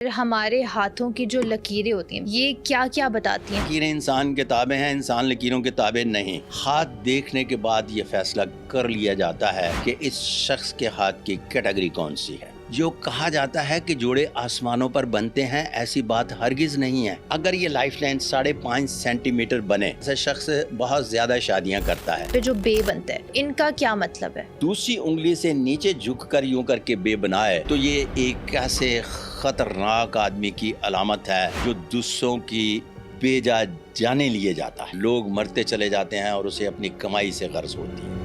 ہمارے ہاتھوں کی جو لکیریں ہوتی ہیں یہ کیا کیا بتاتی ہیں؟ لکیریں انسان کے تابع ہیں، انسان لکیروں کے تابع نہیں۔ ہاتھ دیکھنے کے بعد یہ فیصلہ کر لیا جاتا ہے کہ اس شخص کے ہاتھ کی کیٹیگری کون سی ہے۔ جو کہا جاتا ہے کہ جوڑے آسمانوں پر بنتے ہیں، ایسی بات ہرگز نہیں ہے۔ اگر یہ لائف لائن 5.5 سینٹی میٹر بنے، ایسا شخص بہت زیادہ شادیاں کرتا ہے۔ پھر جو بے بنتا ہے ان کا کیا مطلب ہے؟ دوسری انگلی سے نیچے جھک کر یوں کر کے بے بنائے تو یہ ایک ایسے خطرناک آدمی کی علامت ہے جو دوسروں کی بے جا جانے لیے جاتا ہے۔ لوگ مرتے چلے جاتے ہیں اور اسے اپنی کمائی سے غرض ہوتی ہے۔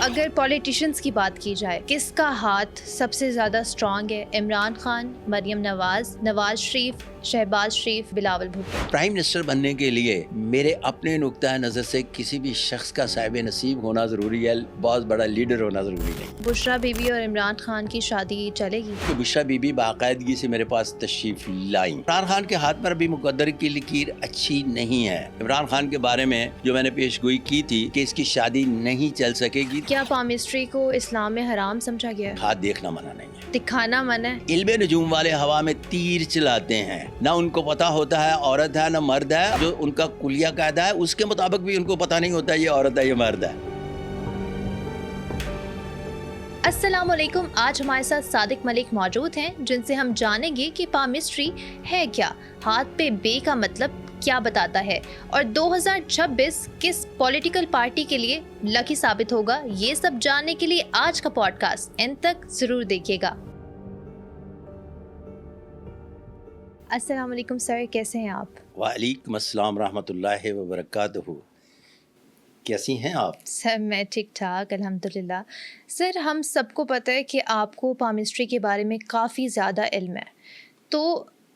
اگر پولیٹیشنز کی بات کی جائے، کس کا ہاتھ سب سے زیادہ سٹرانگ ہے؟ عمران خان، مریم نواز، نواز شریف، شہباز شریف، بلاول بھٹو؟ پرائم منسٹر بننے کے لیے میرے اپنے نقطۂ نظر سے کسی بھی شخص کا صاحب نصیب ہونا ضروری ہے، بہت بڑا لیڈر ہونا ضروری نہیں۔ بشریٰ بی بی اور عمران خان کی شادی چلے گی؟ کہ بشریٰ بی بی باقاعدگی سے میرے پاس تشریف لائیں۔ عمران خان کے ہاتھ پر ابھی مقدر کی لکیر اچھی نہیں ہے۔ عمران خان کے بارے میں جو میں نے پیش گوئی کی تھی کہ اس کی شادی نہیں چل سکے گی۔ کیا پامسٹری کو اسلام میں حرام سمجھا گیا ہے؟ ہاتھ دیکھنا منع نہیں ہے، دکھانا منع ہے؟ علم نجوم والے ہوا میں تیر چلاتے ہیں، نہ ان کو پتا ہوتا ہے عورت ہے نہ مرد ہے۔ جو ان کا کلیہ قاعدہ ہے اس کے مطابق بھی ان کو پتا نہیں ہوتا یہ عورت ہے یہ مرد ہے۔ السلام علیکم، آج ہمارے ساتھ صادق ملک موجود ہیں جن سے ہم جانیں گے کہ پامسٹری ہے کیا، ہاتھ پہ بے کا مطلب کیا بتاتا ہے، اور 2026 کس پولیٹیکل پارٹی کے لیے لکی ثابت ہوگا۔ یہ سب جاننے کے لیے آج کا پوڈ کاسٹ اینڈ تک ضرور دیکھیے گا۔ السلام علیکم سر، کیسے ہیں آپ؟ وعلیکم السلام رحمۃ اللہ وبرکاتہ۔ کیسی ہیں آپ؟ سر میں ٹھیک ٹھاک الحمدللہ۔ سر ہم سب کو پتہ ہے کہ آپ کو پامسٹری کے بارے میں کافی زیادہ علم ہے، تو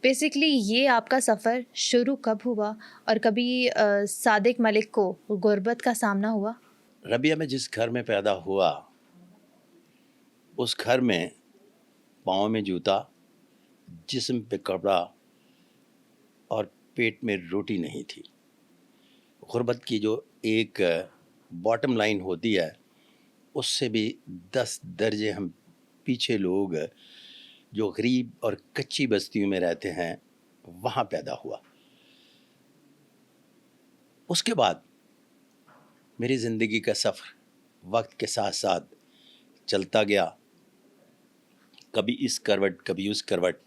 بیسکلی یہ آپ کا سفر شروع کب ہوا اور کبھی صادق ملک کو غربت کا سامنا ہوا؟ ربیہ میں جس گھر میں پیدا ہوا اس گھر میں پاؤں میں جوتا، جسم پہ کپڑا اور پیٹ میں روٹی نہیں تھی۔ غربت کی جو ایک باٹم لائن ہوتی ہے اس سے بھی 10 درجے ہم پیچھے لوگ جو غریب اور کچی بستیوں میں رہتے ہیں وہاں پیدا ہوا۔ اس کے بعد میری زندگی کا سفر وقت کے ساتھ ساتھ چلتا گیا، کبھی اس کروٹ کبھی اس کروٹ،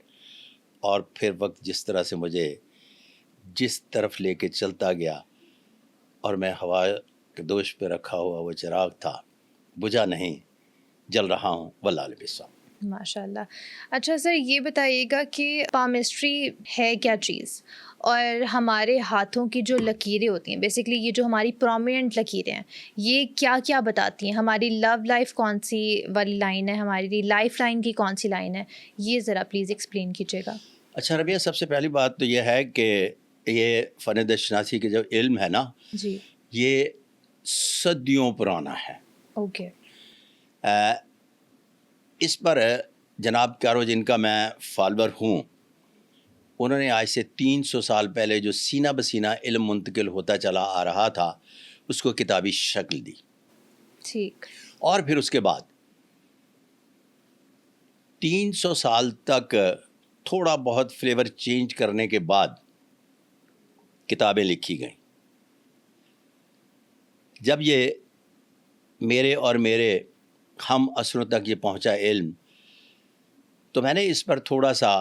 اور پھر وقت جس طرح سے مجھے جس طرف لے کے چلتا گیا اور میں ہوا کے دوش پہ رکھا ہوا وہ چراغ تھا، بجھا نہیں، جل رہا ہوں واللہ البصام۔ ماشاء اللہ۔ اچھا سر یہ بتائیے گا کہ پامسٹری ہے کیا چیز، اور ہمارے ہاتھوں کی جو لکیریں ہوتی ہیں، بیسکلی یہ جو ہماری پرومیننٹ لکیریں ہیں، یہ کیا کیا بتاتی ہیں؟ ہماری لو لائف کون سی والی لائن ہے، ہماری لائف لائن کی کون سی لائن ہے، یہ ذرا پلیز ایکسپلین کیجیے گا۔ اچھا ربیہ، سب سے پہلی بات تو یہ ہے کہ یہ فن دست شناسی کے جو علم ہے نا، جی یہ صدیوں پرانا ہے۔ اوکے۔ اس پر جناب کیارو جن کا میں فالوور ہوں، انہوں نے آج سے 300 سال پہلے جو سینہ بسینہ علم منتقل ہوتا چلا آ رہا تھا اس کو کتابی شکل دی، ٹھیک۔ اور پھر اس کے بعد 300 سال تک تھوڑا بہت فلیور چینج کرنے کے بعد کتابیں لکھی گئیں۔ جب یہ میرے اور میرے ہم عصروں تک یہ پہنچا علم، تو میں نے اس پر تھوڑا سا،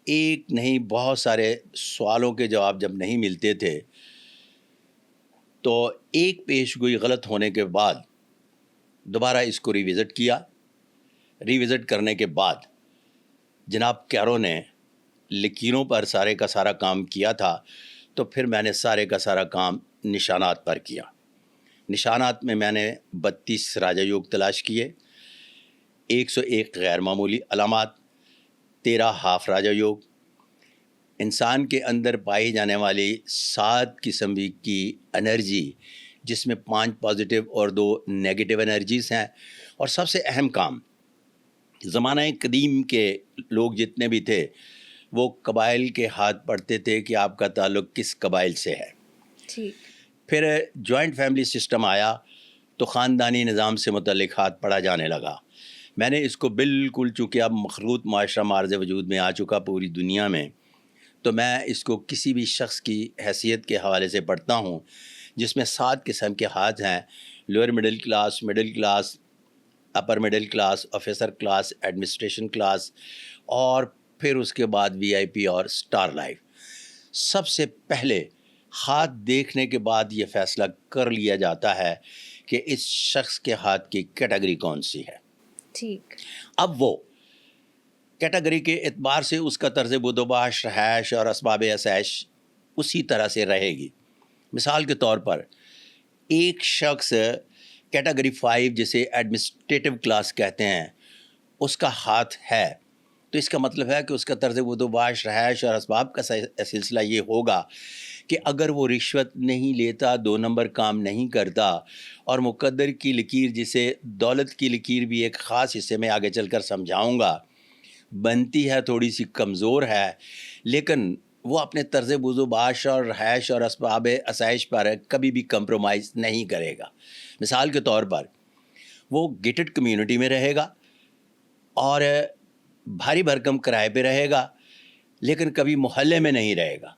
ایک نہیں بہت سارے سوالوں کے جواب جب نہیں ملتے تھے تو ایک پیش گوئی غلط ہونے کے بعد دوبارہ اس کو ریوزٹ کیا۔ ریوزٹ کرنے کے بعد جناب کیارو نے لکیروں پر سارے کا سارا کام کیا تھا، تو پھر میں نے سارے کا سارا کام نشانات پر کیا۔ نشانات میں میں نے 32 راجہ یوگ تلاش کیے، 101 غیر معمولی علامات، 13 ہاف راجہ یوگ، انسان کے اندر پائی جانے والی 7 قسم کی انرجی، جس میں 5 پازیٹیو اور 2 نیگیٹو انرجیز ہیں، اور سب سے اہم کام، زمانہ قدیم کے لوگ جتنے بھی تھے وہ قبائل کے ہاتھ پڑھتے تھے کہ آپ کا تعلق کس قبائل سے ہے۔ ٹھیک۔ پھر جوائنٹ فیملی سسٹم آیا تو خاندانی نظام سے متعلق ہاتھ پڑھا جانے لگا۔ میں نے اس کو بالکل، چونکہ اب مخلوط معاشرہ مارز وجود میں آ چکا پوری دنیا میں، تو میں اس کو کسی بھی شخص کی حیثیت کے حوالے سے پڑھتا ہوں جس میں 7 قسم کے ہاتھ ہیں: lower middle class, upper middle class, officer class, administration class, اور پھر اس کے بعد VIP اور اسٹار لائف۔ سب سے پہلے ہاتھ دیکھنے کے بعد یہ فیصلہ کر لیا جاتا ہے کہ اس شخص کے ہاتھ کی کیٹیگری کون سی ہے۔ ٹھیک۔ اب وہ کیٹیگری کے اعتبار سے اس کا طرز بود و باش، رہائش اور اسباب آسائش اسی طرح سے رہے گی۔ مثال کے طور پر ایک شخص کیٹیگری 5 جسے ایڈمنسٹریٹو کلاس کہتے ہیں، اس کا ہاتھ ہے، تو اس کا مطلب ہے کہ اس کا طرز بود و باش، رہائش اور اسباب کا سلسلہ یہ ہوگا کہ اگر وہ رشوت نہیں لیتا، 2 نمبر کام نہیں کرتا، اور مقدر کی لکیر، جسے دولت کی لکیر بھی ایک خاص حصے میں آگے چل کر سمجھاؤں گا، بنتی ہے، تھوڑی سی کمزور ہے، لیکن وہ اپنے طرز بود و باش اور رہائش اور اسباب آسائش پر کبھی بھی کمپرومائز نہیں کرے گا۔ مثال کے طور پر وہ گیٹڈ کمیونٹی میں رہے گا اور بھاری بھرکم کرائے پہ رہے گا، لیکن کبھی محلے میں نہیں رہے گا۔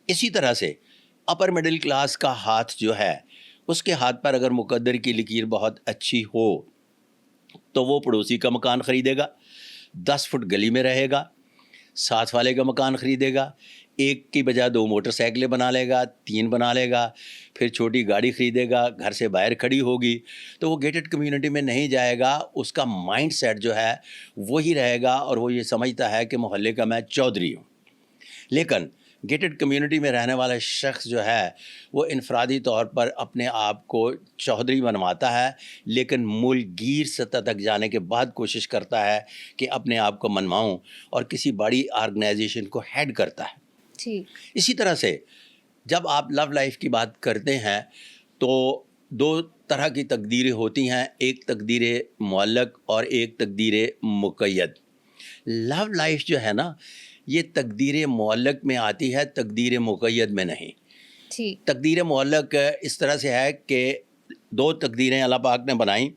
اسی طرح سے اپر مڈل کلاس کا ہاتھ جو ہے، اس کے ہاتھ پر اگر مقدر کی لکیر بہت اچھی ہو تو وہ پڑوسی کا مکان خریدے گا، 10 فٹ گلی میں رہے گا، ساتھ والے کا مکان خریدے گا، ایک کی بجائے 2 موٹر سائیکلیں بنا لے گا، 3 بنا لے گا، پھر چھوٹی گاڑی خریدے گا، گھر سے باہر کھڑی ہوگی، تو وہ گیٹڈ کمیونٹی میں نہیں جائے گا۔ اس کا مائنڈ سیٹ جو ہے وہی رہے گا، اور وہ یہ سمجھتا ہے کہ محلے کا میں چودھری ہوں۔ لیکن گیٹڈ کمیونٹی میں رہنے والا شخص جو ہے وہ انفرادی طور پر اپنے آپ کو چودھری بنواتا ہے، لیکن ملک گیر سطح تک جانے کے بعد کوشش کرتا ہے کہ اپنے آپ کو منواؤں، اور کسی بڑی آرگنائزیشن کو ہیڈ کرتا ہے۔ ٹھیک۔ اسی طرح سے جب آپ لو لائف کی بات کرتے ہیں تو 2 طرح کی تقدیریں ہوتی ہیں، ایک تقدیر معلق اور ایک تقدیر مقید۔ لو لائف جو ہے نا، یہ تقدیر معلق میں آتی ہے، تقدیر مقید میں نہیں۔ ٹھیک۔ تقدیر معلق اس طرح سے ہے کہ 2 تقدیریں اللہ پاک نے بنائیں،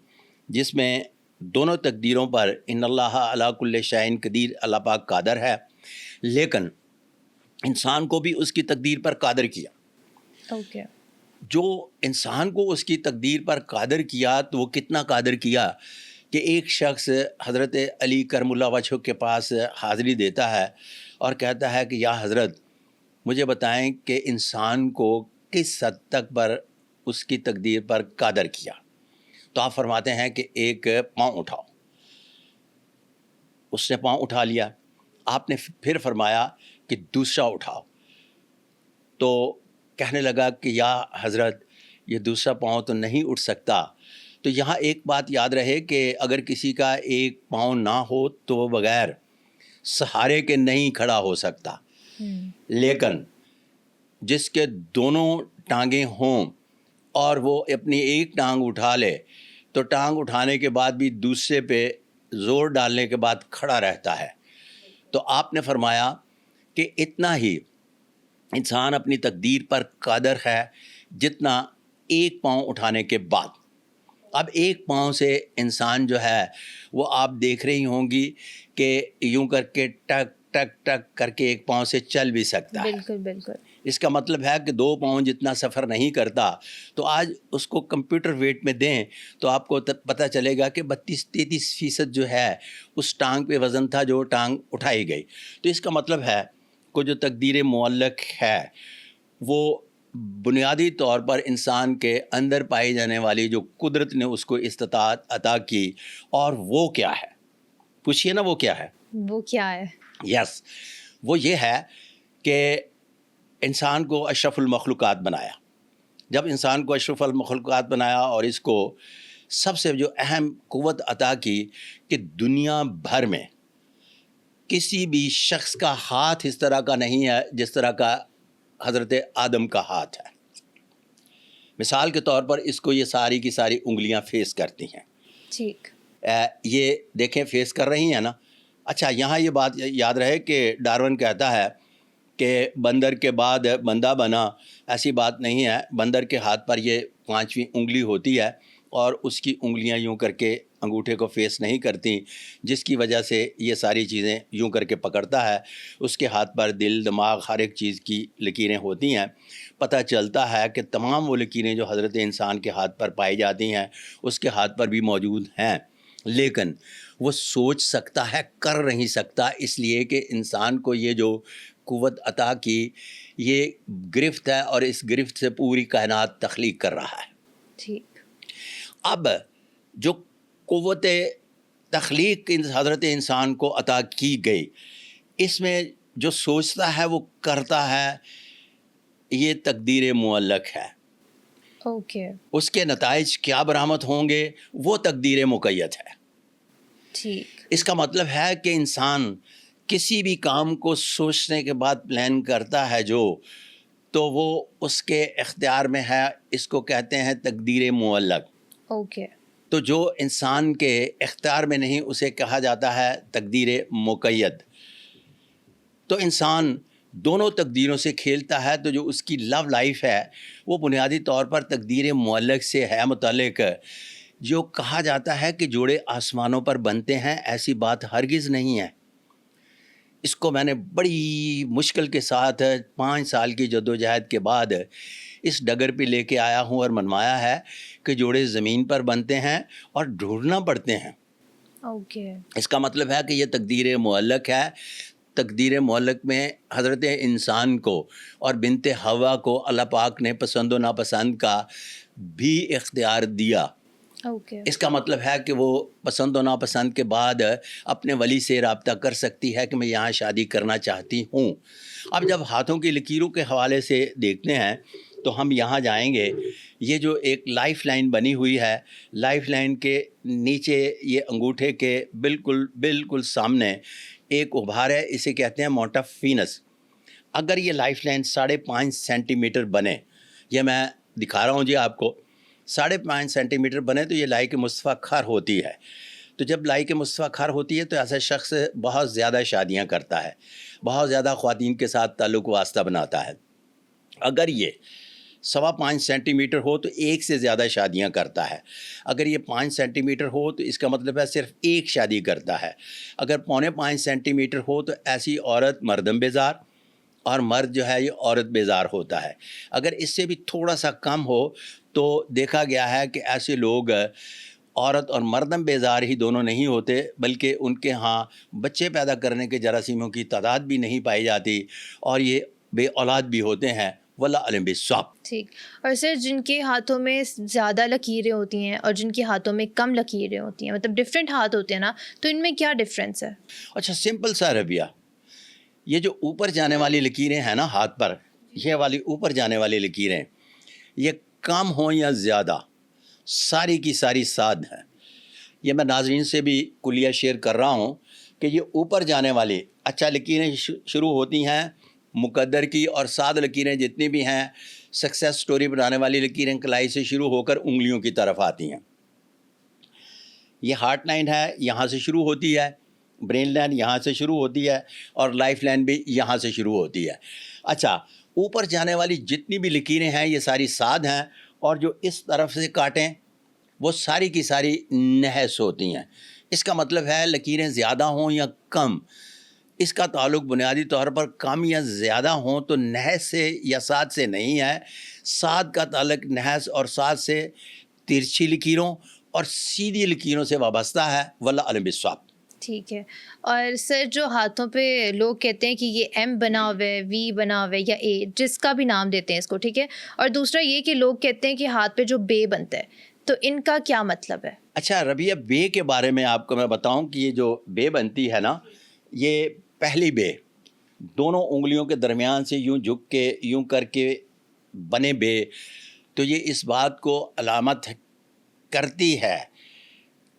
جس میں دونوں تقدیروں پر ان اللہ علی کل شیء قدیر، اللہ پاک قادر ہے، لیکن انسان کو بھی اس کی تقدیر پر قادر کیا۔ اوکے۔ جو انسان کو اس کی تقدیر پر قادر کیا، تو وہ کتنا قادر کیا کہ ایک شخص حضرت علی کرم اللہ وجہہ کے پاس حاضری دیتا ہے اور کہتا ہے کہ یا حضرت، مجھے بتائیں کہ انسان کو کس حد تک پر اس کی تقدیر پر قادر کیا۔ تو آپ فرماتے ہیں کہ ایک پاؤں اٹھاؤ۔ اس نے پاؤں اٹھا لیا، آپ نے پھر فرمایا کہ دوسرا اٹھاؤ۔ تو کہنے لگا کہ یا حضرت، یہ دوسرا پاؤں تو نہیں اٹھ سکتا۔ تو یہاں ایک بات یاد رہے کہ اگر کسی کا ایک پاؤں نہ ہو تو وہ بغیر سہارے کے نہیں کھڑا ہو سکتا، لیکن جس کے دونوں ٹانگیں ہوں اور وہ اپنی ایک ٹانگ اٹھا لے، تو ٹانگ اٹھانے کے بعد بھی دوسرے پہ زور ڈالنے کے بعد کھڑا رہتا ہے۔ تو آپ نے فرمایا کہ اتنا ہی انسان اپنی تقدیر پر قادر ہے جتنا ایک پاؤں اٹھانے کے بعد۔ اب ایک پاؤں سے انسان جو ہے وہ آپ دیکھ رہی ہوں گی کہ یوں کر کے ٹک ٹک ٹک کر کے ایک پاؤں سے چل بھی سکتا ہے۔ بالکل بالکل۔ اس کا مطلب ہے کہ 2 پاؤں جتنا سفر نہیں کرتا، تو آج اس کو کمپیوٹر ویٹ میں دیں تو آپ کو پتہ چلے گا کہ 32-33% جو ہے اس ٹانگ پہ وزن تھا جو ٹانگ اٹھائی گئی۔ تو اس کا مطلب ہے کہ جو تقدیر معلق ہے وہ بنیادی طور پر انسان کے اندر پائی جانے والی جو قدرت نے اس کو استطاعت عطا کی، اور وہ کیا ہے؟ پوچھئے نا، وہ کیا ہے؟ وہ کیا ہے؟ یس، وہ یہ ہے کہ انسان کو اشرف المخلوقات بنایا۔ جب انسان کو اشرف المخلوقات بنایا اور اس کو سب سے جو اہم قوت عطا کی کہ دنیا بھر میں کسی بھی شخص کا ہاتھ اس طرح کا نہیں ہے جس طرح کا حضرت آدم کا ہاتھ ہے۔ مثال کے طور پر اس کو یہ ساری کی ساری انگلیاں فیس کرتی ہیں۔ ٹھیک۔ یہ دیکھیں فیس کر رہی ہیں نا۔ اچھا، یہاں یہ بات یاد رہے کہ ڈارون کہتا ہے کہ بندر کے بعد بندہ بنا، ایسی بات نہیں ہے۔ بندر کے ہاتھ پر یہ 5ویں انگلی ہوتی ہے اور اس کی انگلیاں یوں کر کے انگوٹھے کو فیس نہیں کرتی، جس کی وجہ سے یہ ساری چیزیں یوں کر کے پکڑتا ہے. اس کے ہاتھ پر دل، دماغ، ہر ایک چیز کی لکیریں ہوتی ہیں. پتہ چلتا ہے کہ تمام وہ لکیریں جو حضرت انسان کے ہاتھ پر پائی جاتی ہیں اس کے ہاتھ پر بھی موجود ہیں، لیکن وہ سوچ سکتا ہے، کر نہیں سکتا، اس لیے کہ انسان کو یہ جو قوت عطا کی یہ گرفت ہے، اور اس گرفت سے پوری کائنات تخلیق کر رہا ہے. ٹھیک. اب جو قوت تخلیق حضرت انسان کو عطا کی گئی، اس میں جو سوچتا ہے وہ کرتا ہے، یہ تقدیر معلق ہے. اوکے. اس کے نتائج کیا برآمد ہوں گے وہ تقدیر مقید ہے. ٹھیک. اس کا مطلب ہے کہ انسان کسی بھی کام کو سوچنے کے بعد پلان کرتا ہے تو وہ اس کے اختیار میں ہے. اس کو کہتے ہیں تقدیر معلق. اوکے. تو جو انسان کے اختیار میں نہیں اسے کہا جاتا ہے تقدیر مقید. تو انسان دونوں تقدیروں سے کھیلتا ہے. تو جو اس کی لو لائف ہے وہ بنیادی طور پر تقدیر معلق سے ہے متعلق. جو کہا جاتا ہے کہ جوڑے آسمانوں پر بنتے ہیں، ایسی بات ہرگز نہیں ہے. اس کو میں نے بڑی مشکل کے ساتھ 5 سال کی جدوجہد کے بعد اس ڈگر پہ لے کے آیا ہوں اور منوایا ہے کہ جوڑے زمین پر بنتے ہیں اور ڈھونڈنا پڑتے ہیں. اوکے. اس کا مطلب ہے کہ یہ تقدیر معلق ہے. تقدیر معلق میں حضرت انسان کو اور بنت حوا کو اللہ پاک نے پسند و ناپسند کا بھی اختیار دیا. اوکے. اس کا مطلب ہے کہ وہ پسند و ناپسند کے بعد اپنے ولی سے رابطہ کر سکتی ہے کہ میں یہاں شادی کرنا چاہتی ہوں. اب جب ہاتھوں کی لکیروں کے حوالے سے دیکھتے ہیں تو ہم یہاں جائیں گے. یہ جو ایک لائف لائن بنی ہوئی ہے، لائف لائن کے نیچے یہ انگوٹھے کے بالکل سامنے ایک ابھار ہے، اسے کہتے ہیں ماؤنٹ آف وینس. اگر یہ لائف لائن 5.5 سینٹی میٹر بنے، یہ میں دکھا رہا ہوں جی آپ کو، 5.5 سینٹی میٹر بنے تو یہ لائق مصطفیٰ کھر ہوتی ہے. تو جب لائق مصطفیٰ کھر ہوتی ہے تو ایسا شخص بہت زیادہ شادیاں کرتا ہے، بہت زیادہ خواتین کے ساتھ تعلق واسطہ بناتا ہے. اگر یہ 5.25 سینٹی میٹر ہو تو ایک سے زیادہ شادیاں کرتا ہے. اگر یہ 5 سینٹی میٹر ہو تو اس کا مطلب ہے صرف ایک شادی کرتا ہے. اگر 4.25 سینٹی میٹر ہو تو ایسی عورت مردم بیزار، اور مرد جو ہے یہ عورت بیزار ہوتا ہے. اگر اس سے بھی تھوڑا سا کم ہو تو دیکھا گیا ہے کہ ایسے لوگ عورت اور مردم بیزار ہی دونوں نہیں ہوتے، بلکہ ان کے ہاں بچے پیدا کرنے کے جراثیموں کی تعداد بھی نہیں پائی جاتی، اور یہ بے اولاد بھی ہوتے ہیں. واللہ علم بالصواب. ٹھیک. اور سر جن کے ہاتھوں میں زیادہ لکیریں ہوتی ہیں اور جن کے ہاتھوں میں کم لکیریں ہوتی ہیں، مطلب ڈفرینٹ ہاتھ ہوتے ہیں نا، تو ان میں کیا ڈفرینس ہے؟ اچھا، سمپل سا ربیہ، یہ جو اوپر جانے والی لکیریں ہیں نا ہاتھ پر، یہ والی اوپر جانے والی لکیریں، یہ کم ہوں یا زیادہ ساری کی ساری ساد ہیں. یہ میں ناظرین سے بھی کلیہ شیئر کر رہا ہوں کہ یہ اوپر جانے والی لکیریں شروع ہوتی ہیں مقدر کی، اور ساد لکیریں جتنی بھی ہیں سکسیس سٹوری بنانے والی لکیریں کلائی سے شروع ہو کر انگلیوں کی طرف آتی ہیں. یہ ہارٹ لائن ہے، یہاں سے شروع ہوتی ہے، برین لائن یہاں سے شروع ہوتی ہے، اور لائف لائن بھی یہاں سے شروع ہوتی ہے. اچھا، اوپر جانے والی جتنی بھی لکیریں ہیں یہ ساری ساد ہیں، اور جو اس طرف سے کاٹیں وہ ساری کی ساری نحس ہوتی ہیں. اس کا مطلب ہے لکیریں زیادہ ہوں یا کم، اس کا تعلق بنیادی طور پر کم یا زیادہ ہوں تو نحس سے یا ساد سے نہیں ہے. ساد کا تعلق نحس اور ساد سے ترچھی لکیروں اور سیدھی لکیروں سے وابستہ ہے. واللہ علم بالصواب. ٹھیک ہے. اور سر جو ہاتھوں پہ لوگ کہتے ہیں کہ یہ ایم بنا ہوا ہے، وی بنا ہوا ہے، یا اے، جس کا بھی نام دیتے ہیں اس کو، ٹھیک ہے. اور دوسرا یہ کہ لوگ کہتے ہیں کہ ہاتھ پہ جو بے بنتا ہے، تو ان کا کیا مطلب ہے؟ اچھا ربیہ، بے کے بارے میں آپ کو میں بتاؤں کہ یہ جو بے بنتی ہے نا، یہ پہلی بے دونوں انگلیوں کے درمیان سے یوں جھک کے یوں کر کے بنے بے، تو یہ اس بات کو علامت کرتی ہے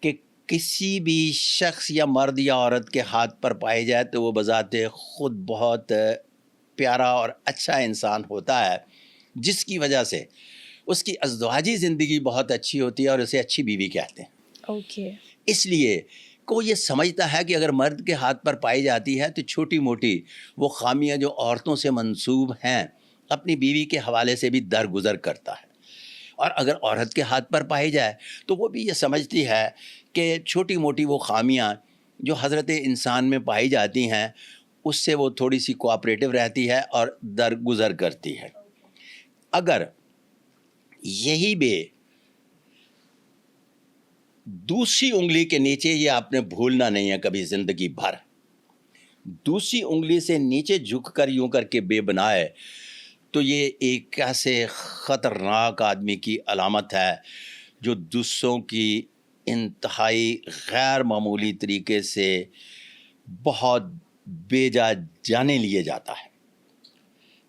کہ کسی بھی شخص یا مرد یا عورت کے ہاتھ پر پائے جائے تو وہ بذات خود بہت پیارا اور اچھا انسان ہوتا ہے، جس کی وجہ سے اس کی ازدواجی زندگی بہت اچھی ہوتی ہے اور اسے اچھی بیوی کہتے ہیں. اوکے. اس لیے کو یہ سمجھتا ہے کہ اگر مرد کے ہاتھ پر پائی جاتی ہے تو چھوٹی موٹی وہ خامیاں جو عورتوں سے منسوب ہیں اپنی بیوی کے حوالے سے بھی درگزر کرتا ہے. اور اگر عورت کے ہاتھ پر پائی جائے تو وہ بھی یہ سمجھتی ہے کہ چھوٹی موٹی وہ خامیاں جو حضرت انسان میں پائی جاتی ہیں اس سے وہ تھوڑی سی کوآپریٹو رہتی ہے اور درگزر کرتی ہے. اگر یہی بے دوسری انگلی کے نیچے، یہ آپ نے بھولنا نہیں ہے کبھی زندگی بھر، دوسری انگلی سے نیچے جھک کر یوں کر کے بے بنائے تو یہ ایک ایسے خطرناک آدمی کی علامت ہے جو دوسروں کی انتہائی غیر معمولی طریقے سے بہت بے جا جانے لیے جاتا ہے.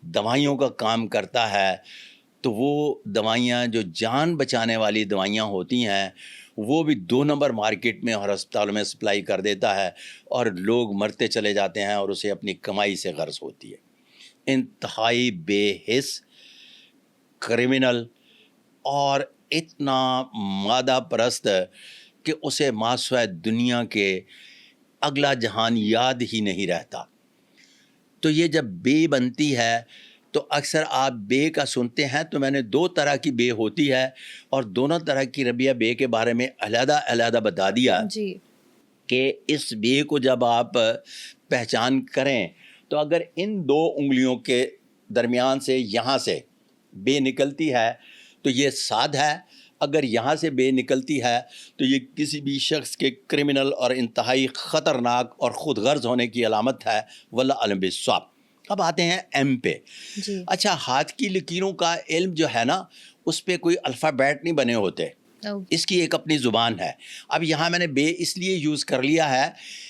دوائیوں کا کام کرتا ہے تو وہ دوائیاں جو جان بچانے والی دوائیاں ہوتی ہیں وہ بھی 2 نمبر مارکیٹ میں اور ہسپتالوں میں سپلائی کر دیتا ہے اور لوگ مرتے چلے جاتے ہیں اور اسے اپنی کمائی سے غرض ہوتی ہے. انتہائی بے حس، کرمنل اور اتنا مادہ پرست کہ اسے ماسوائے دنیا کے اگلا جہان یاد ہی نہیں رہتا. تو یہ جب بے بنتی ہے تو اکثر آپ بے کا سنتے ہیں تو میں نے 2 طرح کی بے ہوتی ہے اور دونوں طرح کی ربیہ بے کے بارے میں علیحدہ علیحدہ بتا دیا جی. کہ اس بے کو جب آپ پہچان کریں تو اگر ان 2 انگلیوں کے درمیان سے یہاں سے بے نکلتی ہے تو یہ ساد ہے، اگر یہاں سے بے نکلتی ہے تو یہ کسی بھی شخص کے کرمنل اور انتہائی خطرناک اور خود غرض ہونے کی علامت ہے. واللہ علم بالصواب. اب آتے ہیں ایم پہ. جی. اچھا، ہاتھ کی لکیروں کا علم جو ہے نا اس پہ کوئی الفابیٹ نہیں بنے ہوتے، اس کی ایک اپنی زبان ہے. اب یہاں میں نے بے اس لیے یوز کر لیا ہے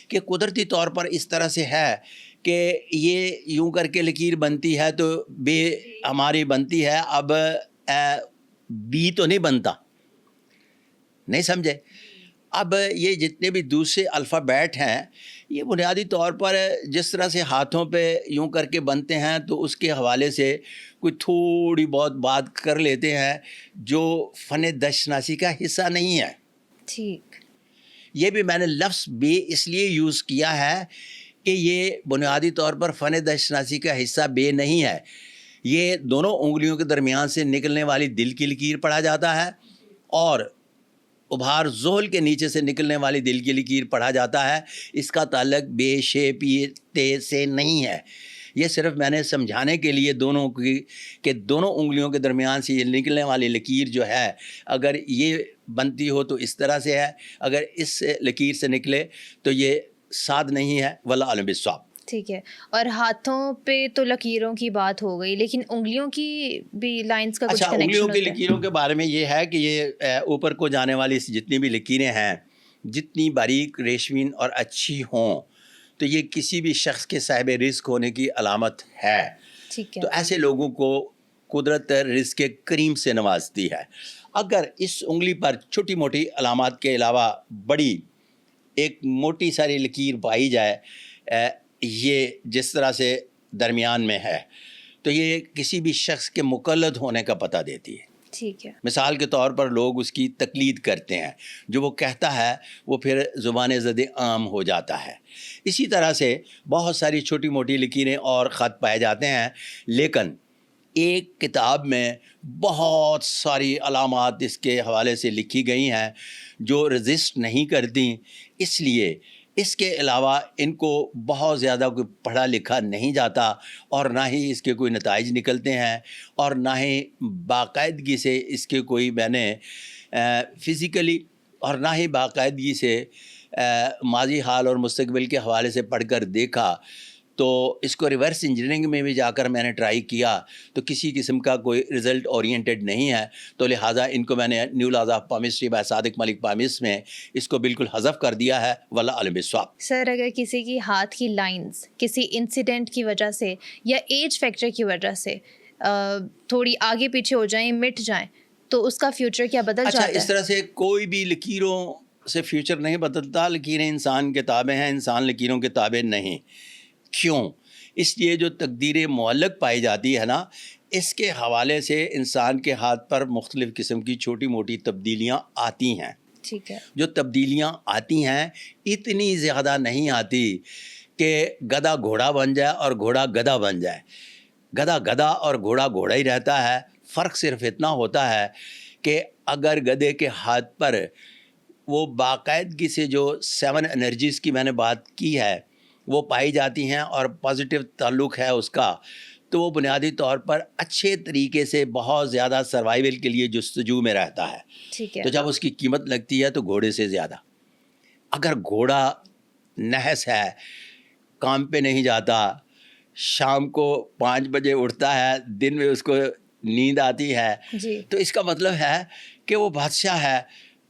کہ قدرتی طور پر اس طرح سے ہے کہ یہ یوں کر کے لکیر بنتی ہے تو بے ہماری بنتی ہے. اب بی تو نہیں بنتا، نہیں سمجھے. اب یہ جتنے بھی دوسرے الفابیٹ ہیں یہ بنیادی طور پر جس طرح سے ہاتھوں پہ یوں کر کے بنتے ہیں تو اس کے حوالے سے کوئی تھوڑی بہت بات کر لیتے ہیں جو فن دستشناسی کا حصہ نہیں ہے. ٹھیک. یہ بھی میں نے لفظ بے اس لیے یوز کیا ہے کہ یہ بنیادی طور پر فن دستشناسی کا حصہ بے نہیں ہے. یہ دونوں انگلیوں کے درمیان سے نکلنے والی دل کی لکیر پڑھا جاتا ہے اور ابھار زحل کے نیچے سے نکلنے والی دل کی لکیر پڑھا جاتا ہے. اس کا تعلق بے شے پی تے سے نہیں ہے. یہ صرف میں نے سمجھانے کے لیے دونوں کی کہ دونوں انگلیوں کے درمیان سے یہ نکلنے والی لکیر جو ہے اگر یہ بنتی ہو تو اس طرح سے ہے، اگر اس لکیر سے نکلے تو یہ ساد نہیں ہے. واللہ علم بالصواب. ٹھیک ہے. اور ہاتھوں پہ تو لکیروں کی بات ہو گئی، لیکن انگلیوں کی بھی لائنز کا کچھ اچھا، کنیکشن انگلیوں کی ہوتا ہے؟ لکیروں کے بارے میں یہ ہے کہ یہ اوپر کو جانے والی جتنی بھی لکیریں ہیں جتنی باریک، ریشمین اور اچھی ہوں تو یہ کسی بھی شخص کے صاحب رزق ہونے کی علامت ہے. ٹھیک ہے. تو ایسے لوگوں کو قدرت رزق کریم سے نوازتی ہے. اگر اس انگلی پر چھوٹی موٹی علامات کے علاوہ بڑی ایک موٹی ساری لکیر پائی جائے، یہ جس طرح سے درمیان میں ہے تو یہ کسی بھی شخص کے مقلد ہونے کا پتہ دیتی ہے. ٹھیک ہے. مثال کے طور پر لوگ اس کی تقلید کرتے ہیں، جو وہ کہتا ہے وہ پھر زبان زد عام ہو جاتا ہے. اسی طرح سے بہت ساری چھوٹی موٹی لکیریں اور خط پائے جاتے ہیں، لیکن ایک کتاب میں بہت ساری علامات اس کے حوالے سے لکھی گئی ہیں جو رجسٹ نہیں کرتی. اس لیے اس کے علاوہ ان کو بہت زیادہ کوئی پڑھا لکھا نہیں جاتا اور نہ ہی اس کے کوئی نتائج نکلتے ہیں اور نہ ہی باقاعدگی سے اس کے کوئی میں نے فزیکلی اور نہ ہی باقاعدگی سے ماضی حال اور مستقبل کے حوالے سے پڑھ کر دیکھا. تو اس کو ریورس انجینئرنگ میں بھی جا کر میں نے ٹرائی کیا تو کسی قسم کا کوئی رزلٹ اورینٹڈ نہیں ہے. تو لہٰذا ان کو میں نے new laws of palmistry by Sadiq Malik پامس میں اس کو بالکل حذف کر دیا ہے. واللہ علم بالصواب. سر، اگر کسی کی ہاتھ کی لائنز کسی انسیڈنٹ کی وجہ سے یا ایج فیکٹر کی وجہ سے تھوڑی آگے پیچھے ہو جائیں، مٹ جائیں، تو اس کا فیوچر کیا بدل جاتا ہے؟ اچھا، اس طرح سے کوئی بھی لکیروں سے فیوچر نہیں بدلتا. لکیریں انسان کے تابع ہیں، انسان لکیروں کے تابع نہیں. کیوں؟ اس لیے جو تقدیر معلق پائی جاتی ہے نا، اس کے حوالے سے انسان کے ہاتھ پر مختلف قسم کی چھوٹی موٹی تبدیلیاں آتی ہیں. ٹھیک ہے. جو تبدیلیاں آتی ہیں اتنی زیادہ نہیں آتی کہ گدھا گھوڑا بن جائے اور گھوڑا گدھا بن جائے. گدھا گدھا اور گھوڑا گھوڑا ہی رہتا ہے. فرق صرف اتنا ہوتا ہے کہ اگر گدھے کے ہاتھ پر وہ باقاعدگی سے جو 7 انرجیز کی میں نے بات کی ہے وہ پائی جاتی ہیں اور پازیٹیو تعلق ہے اس کا، تو وہ بنیادی طور پر اچھے طریقے سے بہت زیادہ سروائیول کے لیے جستجو میں رہتا ہے. ٹھیک ہے. تو جب اس کی قیمت لگتی ہے تو گھوڑے سے زیادہ. اگر گھوڑا نحس ہے، کام پہ نہیں جاتا، شام کو 5 بجے اٹھتا ہے، دن میں اس کو نیند آتی ہے، جی. تو اس کا مطلب ہے کہ وہ بادشاہ ہے.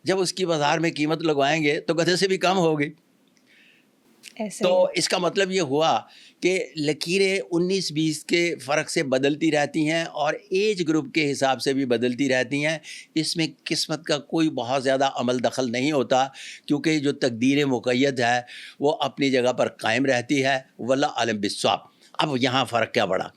جب اس کی بازار میں قیمت لگوائیں گے تو گدھے سے بھی کم ہوگی. ایسا تو ہی. اس کا مطلب یہ ہوا کہ لکیریں 19-20 کے فرق سے بدلتی رہتی ہیں اور ایج گروپ کے حساب سے بھی بدلتی رہتی ہیں. اس میں قسمت کا کوئی بہت زیادہ عمل دخل نہیں ہوتا، کیونکہ جو تقدیر مقید ہے وہ اپنی جگہ پر قائم رہتی ہے. واللہ عالم بالصواب. اب یہاں فرق کیا پڑا؟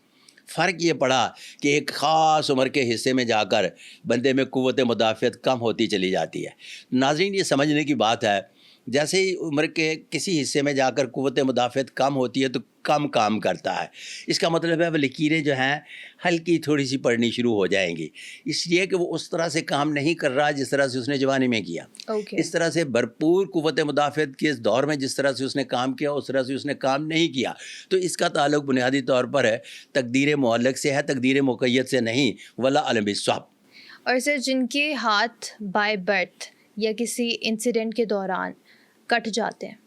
فرق یہ پڑا کہ ایک خاص عمر کے حصے میں جا کر بندے میں قوت مدافعت کم ہوتی چلی جاتی ہے. ناظرین، یہ سمجھنے کی بات ہے، جیسے ہی عمر کے کسی حصے میں جا کر قوت مدافعت کم ہوتی ہے تو کم کام کرتا ہے. اس کا مطلب ہے وہ لکیریں جو ہیں ہلکی تھوڑی سی پڑنی شروع ہو جائیں گی، اس لیے کہ وہ اس طرح سے کام نہیں کر رہا جس طرح سے اس نے جوانی میں کیا. اوکے. اس طرح سے بھرپور قوت مدافعت کے اس دور میں جس طرح سے اس نے کام کیا اس طرح سے اس نے کام نہیں کیا. تو اس کا تعلق بنیادی طور پر ہے تقدیر معلق سے ہے، تقدیر مقید سے نہیں. واللہ عالم بالصواب. اور سر، جن کے ہاتھ بائی برتھ یا کسی انسیڈنٹ کے دوران کٹ جاتے ہیں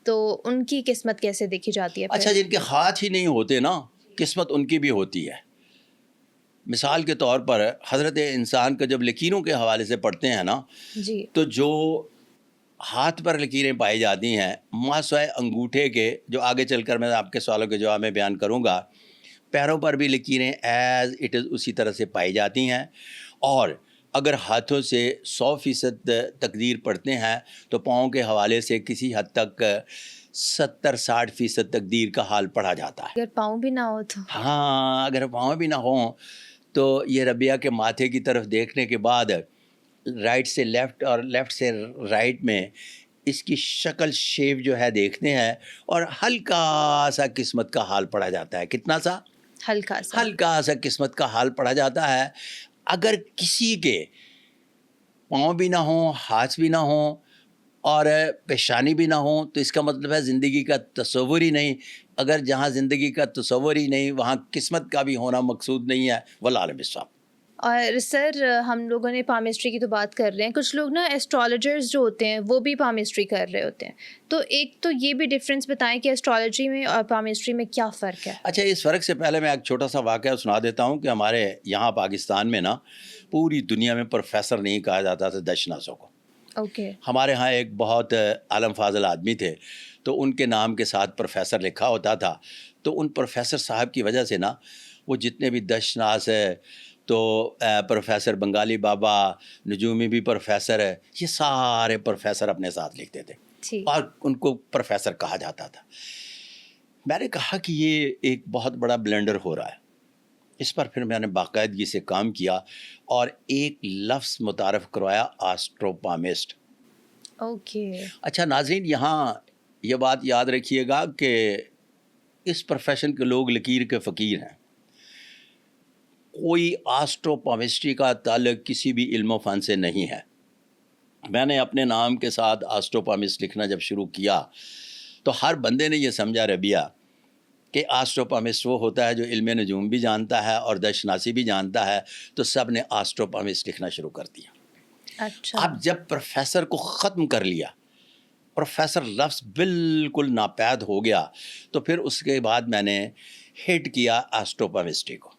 تو ان کی قسمت کیسے دیکھی جاتی ہے پھر؟ اچھا، جن کے ہاتھ ہی نہیں ہوتے نا، قسمت ان کی بھی ہوتی ہے. مثال کے طور پر حضرت انسان کا جب لکیروں کے حوالے سے پڑھتے ہیں نا، جی. تو جو ہاتھ پر لکیریں پائی جاتی ہیں ماسوائے انگوٹھے کے، جو آگے چل کر میں آپ کے سوالوں کے جواب میں بیان کروں گا، پیروں پر بھی لکیریں ایز اٹ از اسی طرح سے پائی جاتی ہیں. اور اگر ہاتھوں سے 100% تقدیر پڑھتے ہیں تو پاؤں کے حوالے سے کسی حد تک 70-60% تقدیر کا حال پڑھا جاتا ہے. اگر پاؤں بھی نہ ہو تو؟ ہاں، اگر پاؤں بھی نہ ہوں تو یہ ربیہ کے ماتھے کی طرف دیکھنے کے بعد رائٹ سے لیفٹ اور لیفٹ سے رائٹ میں اس کی شکل شیپ جو ہے دیکھتے ہیں اور ہلکا سا قسمت کا حال پڑھا جاتا ہے. کتنا سا؟ ہلکا سا. ہلکا سا قسمت کا حال پڑھا جاتا ہے. اگر کسی کے پاؤں بھی نہ ہوں، ہاتھ بھی نہ ہوں اور پیشانی بھی نہ ہوں تو اس کا مطلب ہے زندگی کا تصور ہی نہیں. اگر جہاں زندگی کا تصور ہی نہیں وہاں قسمت کا بھی ہونا مقصود نہیں ہے. واللہ عالم بالصواب. اور سر، ہم لوگوں نے پامسٹری کی تو بات کر رہے ہیں، کچھ لوگ نا ایسٹرالوجرز جو ہوتے ہیں وہ بھی پامسٹری کر رہے ہوتے ہیں، تو ایک تو یہ بھی ڈفرینس بتائیں کہ ایسٹرالوجی میں اور پامسٹری میں کیا فرق ہے؟ اچھا، اس فرق سے پہلے میں ایک چھوٹا سا واقعہ سنا دیتا ہوں کہ ہمارے یہاں پاکستان میں نا پوری دنیا میں پروفیسر نہیں کہا جاتا تھا دشناسوں کو. اوکے. ہمارے ہاں ایک بہت عالم فاضل آدمی تھے تو ان کے نام کے ساتھ پروفیسر لکھا ہوتا تھا. تو ان پروفیسر صاحب کی وجہ سے نا وہ جتنے بھی دشناس ہے تو پروفیسر بنگالی بابا، نجومی بھی پروفیسر ہے، یہ سارے پروفیسر اپنے ساتھ لکھتے تھے اور ان کو پروفیسر کہا جاتا تھا. میں نے کہا کہ یہ ایک بہت بڑا بلنڈر ہو رہا ہے. اس پر پھر میں نے باقاعدگی سے کام کیا اور ایک لفظ متعارف کروایا، آسٹروپامسٹ. اوکے. اچھا ناظرین، یہاں یہ بات یاد رکھیے گا کہ اس پروفیشن کے لوگ لکیر کے فقیر ہیں. کوئی آسٹروپامسٹری کا تعلق کسی بھی علم و فن سے نہیں ہے. میں نے اپنے نام کے ساتھ آسٹروپامسٹ لکھنا جب شروع کیا تو ہر بندے نے یہ سمجھا ربیہ کہ آسٹروپامسٹ وہ ہوتا ہے جو علم نجوم بھی جانتا ہے اور دشناسی بھی جانتا ہے، تو سب نے آسٹروپامسٹ لکھنا شروع کر دیا. اچھا. اب جب پروفیسر کو ختم کر لیا، پروفیسر لفظ بالکل ناپید ہو گیا، تو پھر اس کے بعد میں نے ہٹ کیا آسٹروپامسٹری کو.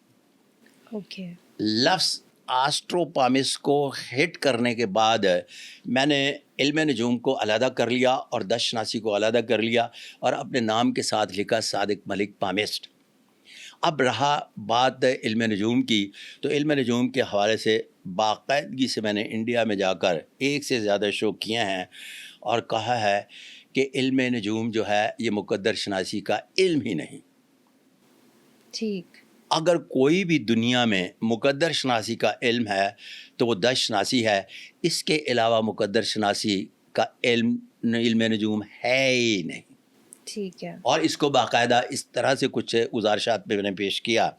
اوکے. لفظ آسٹروپامسٹ کو ہٹ کرنے کے بعد میں نے علم نجوم کو علیحدہ کر لیا اور دشناسی کو علیحدہ کر لیا اور اپنے نام کے ساتھ لکھا صادق ملک پامسٹ. اب رہا بات علم نجوم کی، تو علم نجوم کے حوالے سے باقاعدگی سے میں نے انڈیا میں جا کر 1 سے زیادہ شو کیے ہیں اور کہا ہے کہ علم نجوم جو ہے یہ مقدر شناسی کا علم ہی نہیں. ٹھیک. اگر کوئی بھی دنیا میں مقدر شناسی کا علم ہے تو وہ دش شناسی ہے. اس کے علاوہ مقدر شناسی کا علم نجوم ہے ہی نہیں. ٹھیک ہے. اور اس کو باقاعدہ اس طرح سے کچھ گزارشات میں نے پیش کیا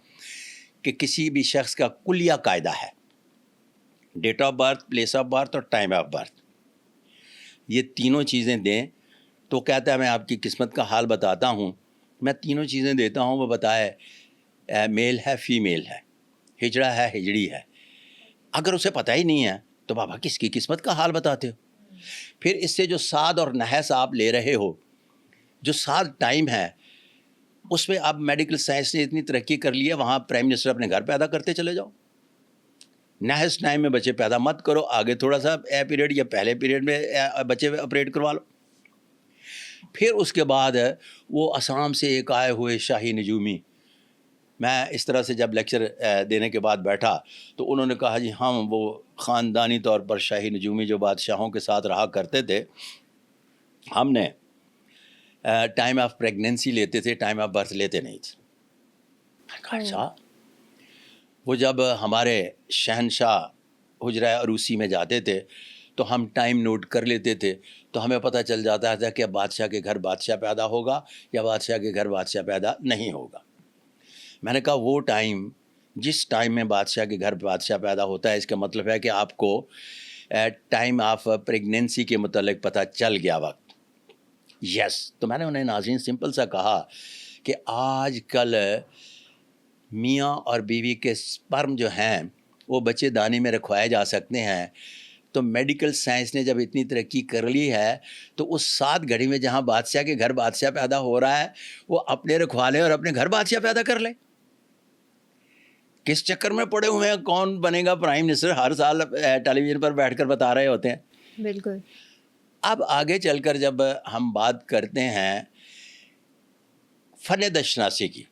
کہ کسی بھی شخص کا کلیہ قاعدہ ہے، date of birth, place of birth اور ٹائم آف برتھ. یہ تینوں چیزیں دیں تو کہتا ہے میں آپ کی قسمت کا حال بتاتا ہوں, میں تینوں چیزیں دیتا ہوں, وہ بتائے میل ہے فیمیل ہے, ہجڑا ہے ہجڑی ہے. اگر اسے پتہ ہی نہیں ہے تو بابا کس کی قسمت کا حال بتاتے ہو؟ پھر اس سے جو سعد اور نحس آپ لے رہے ہو, جو سعد ٹائم ہے اس میں اب میڈیکل سائنس نے اتنی ترقی کر لی ہے, وہاں پرائم منسٹر اپنے گھر پیدا کرتے چلے جاؤ. نحس ٹائم میں بچے پیدا مت کرو, آگے تھوڑا سا پیریڈ یا پہلے پیریڈ میں بچے آپریٹ کروا لو. پھر اس کے بعد وہ آسام سے ایک آئے ہوئے شاہی نجومی, میں اس طرح سے جب لیکچر دینے کے بعد بیٹھا تو انہوں نے کہا جی ہم وہ خاندانی طور پر شاہی نجومی جو بادشاہوں کے ساتھ رہا کرتے تھے, ہم نے ٹائم آف پریگنینسی لیتے تھے, ٹائم آف برتھ لیتے نہیں تھے. اچھا, وہ جب ہمارے شہنشاہ حجرہ عروسی میں جاتے تھے تو ہم ٹائم نوٹ کر لیتے تھے, تو ہمیں پتہ چل جاتا تھا کہ بادشاہ کے گھر بادشاہ پیدا ہوگا یا بادشاہ کے گھر بادشاہ پیدا نہیں ہوگا. میں نے کہا وہ ٹائم, جس ٹائم میں بادشاہ کے گھر بادشاہ پیدا ہوتا ہے, اس کا مطلب ہے کہ آپ کو ٹائم آف پریگنینسی کے متعلق پتہ چل گیا وقت. یس, تو میں نے انہیں ناظرین سمپل سا کہا کہ آج کل میاں اور بیوی کے سپرم جو ہیں وہ بچے دانی میں رکھوائے جا سکتے ہیں. تو میڈیکل سائنس نے جب اتنی ترقی کر لی ہے تو اس 7 گھڑی میں جہاں بادشاہ کے گھر بادشاہ پیدا ہو رہا ہے وہ اپنے رکھوا لیں اور اپنے گھر بادشاہ پیدا کر لیں. کس چکر میں پڑے ہوئے ہیں, کون بنے گا پرائم منسٹر, ہر سال ٹیلی ویژن پر بیٹھ کر بتا رہے ہوتے ہیں. بالکل. اب آگے چل کر جب ہم بات کرتے ہیں فن دشناسی کی,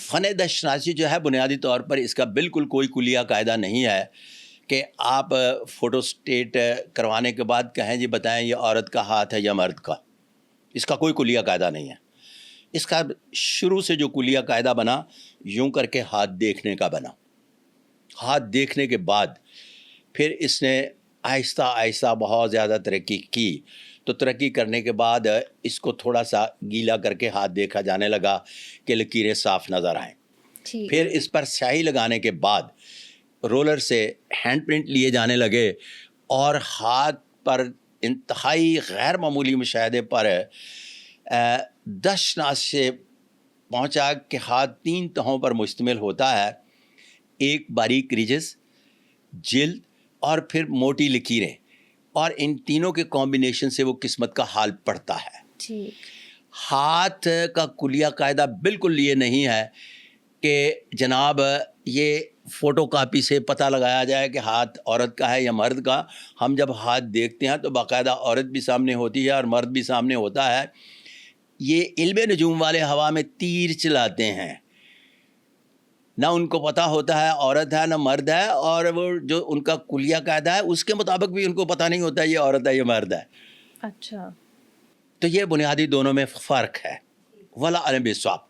فن دشناسی جو ہے بنیادی طور پر اس کا بالکل کوئی کلیہ قاعدہ نہیں ہے کہ آپ فوٹو اسٹیٹ کروانے کے بعد کہیں جی بتائیں یہ عورت کا ہاتھ ہے یا مرد کا. اس کا کوئی کلیہ قاعدہ نہیں ہے. اس کا شروع سے جو کلیہ قاعدہ بنا یوں کر کے ہاتھ دیکھنے کا بنا. ہاتھ دیکھنے کے بعد پھر اس نے آہستہ آہستہ بہت زیادہ ترقی کی, تو ترقی کرنے کے بعد اس کو تھوڑا سا گیلا کر کے ہاتھ دیکھا جانے لگا کہ لکیریں صاف نظر آئیں. پھر اس پر سیاہی لگانے کے بعد رولر سے ہینڈ پرنٹ لیے جانے لگے, اور ہاتھ پر انتہائی غیر معمولی مشاہدے پر دشناس سے پہنچا کہ ہاتھ 3 تہوں پر مشتمل ہوتا ہے, ایک باریک ریجز, جلد اور پھر موٹی لکیریں, اور ان تینوں کے کمبینیشن سے وہ قسمت کا حال پڑتا ہے. ہاتھ کا کلیہ قاعدہ بالکل یہ نہیں ہے کہ جناب یہ فوٹو کاپی سے پتہ لگایا جائے کہ ہاتھ عورت کا ہے یا مرد کا. ہم جب ہاتھ دیکھتے ہیں تو باقاعدہ عورت بھی سامنے ہوتی ہے اور مرد بھی سامنے ہوتا ہے. یہ علم نجوم والے ہوا میں تیر چلاتے ہیں, نہ ان کو پتہ ہوتا ہے عورت ہے نہ مرد ہے, اور وہ جو ان کا کلیہ قاعدہ ہے اس کے مطابق بھی ان کو پتہ نہیں ہوتا یہ عورت ہے یہ مرد ہے. اچھا, تو یہ بنیادی دونوں میں فرق ہے. ولا علم بالصواب.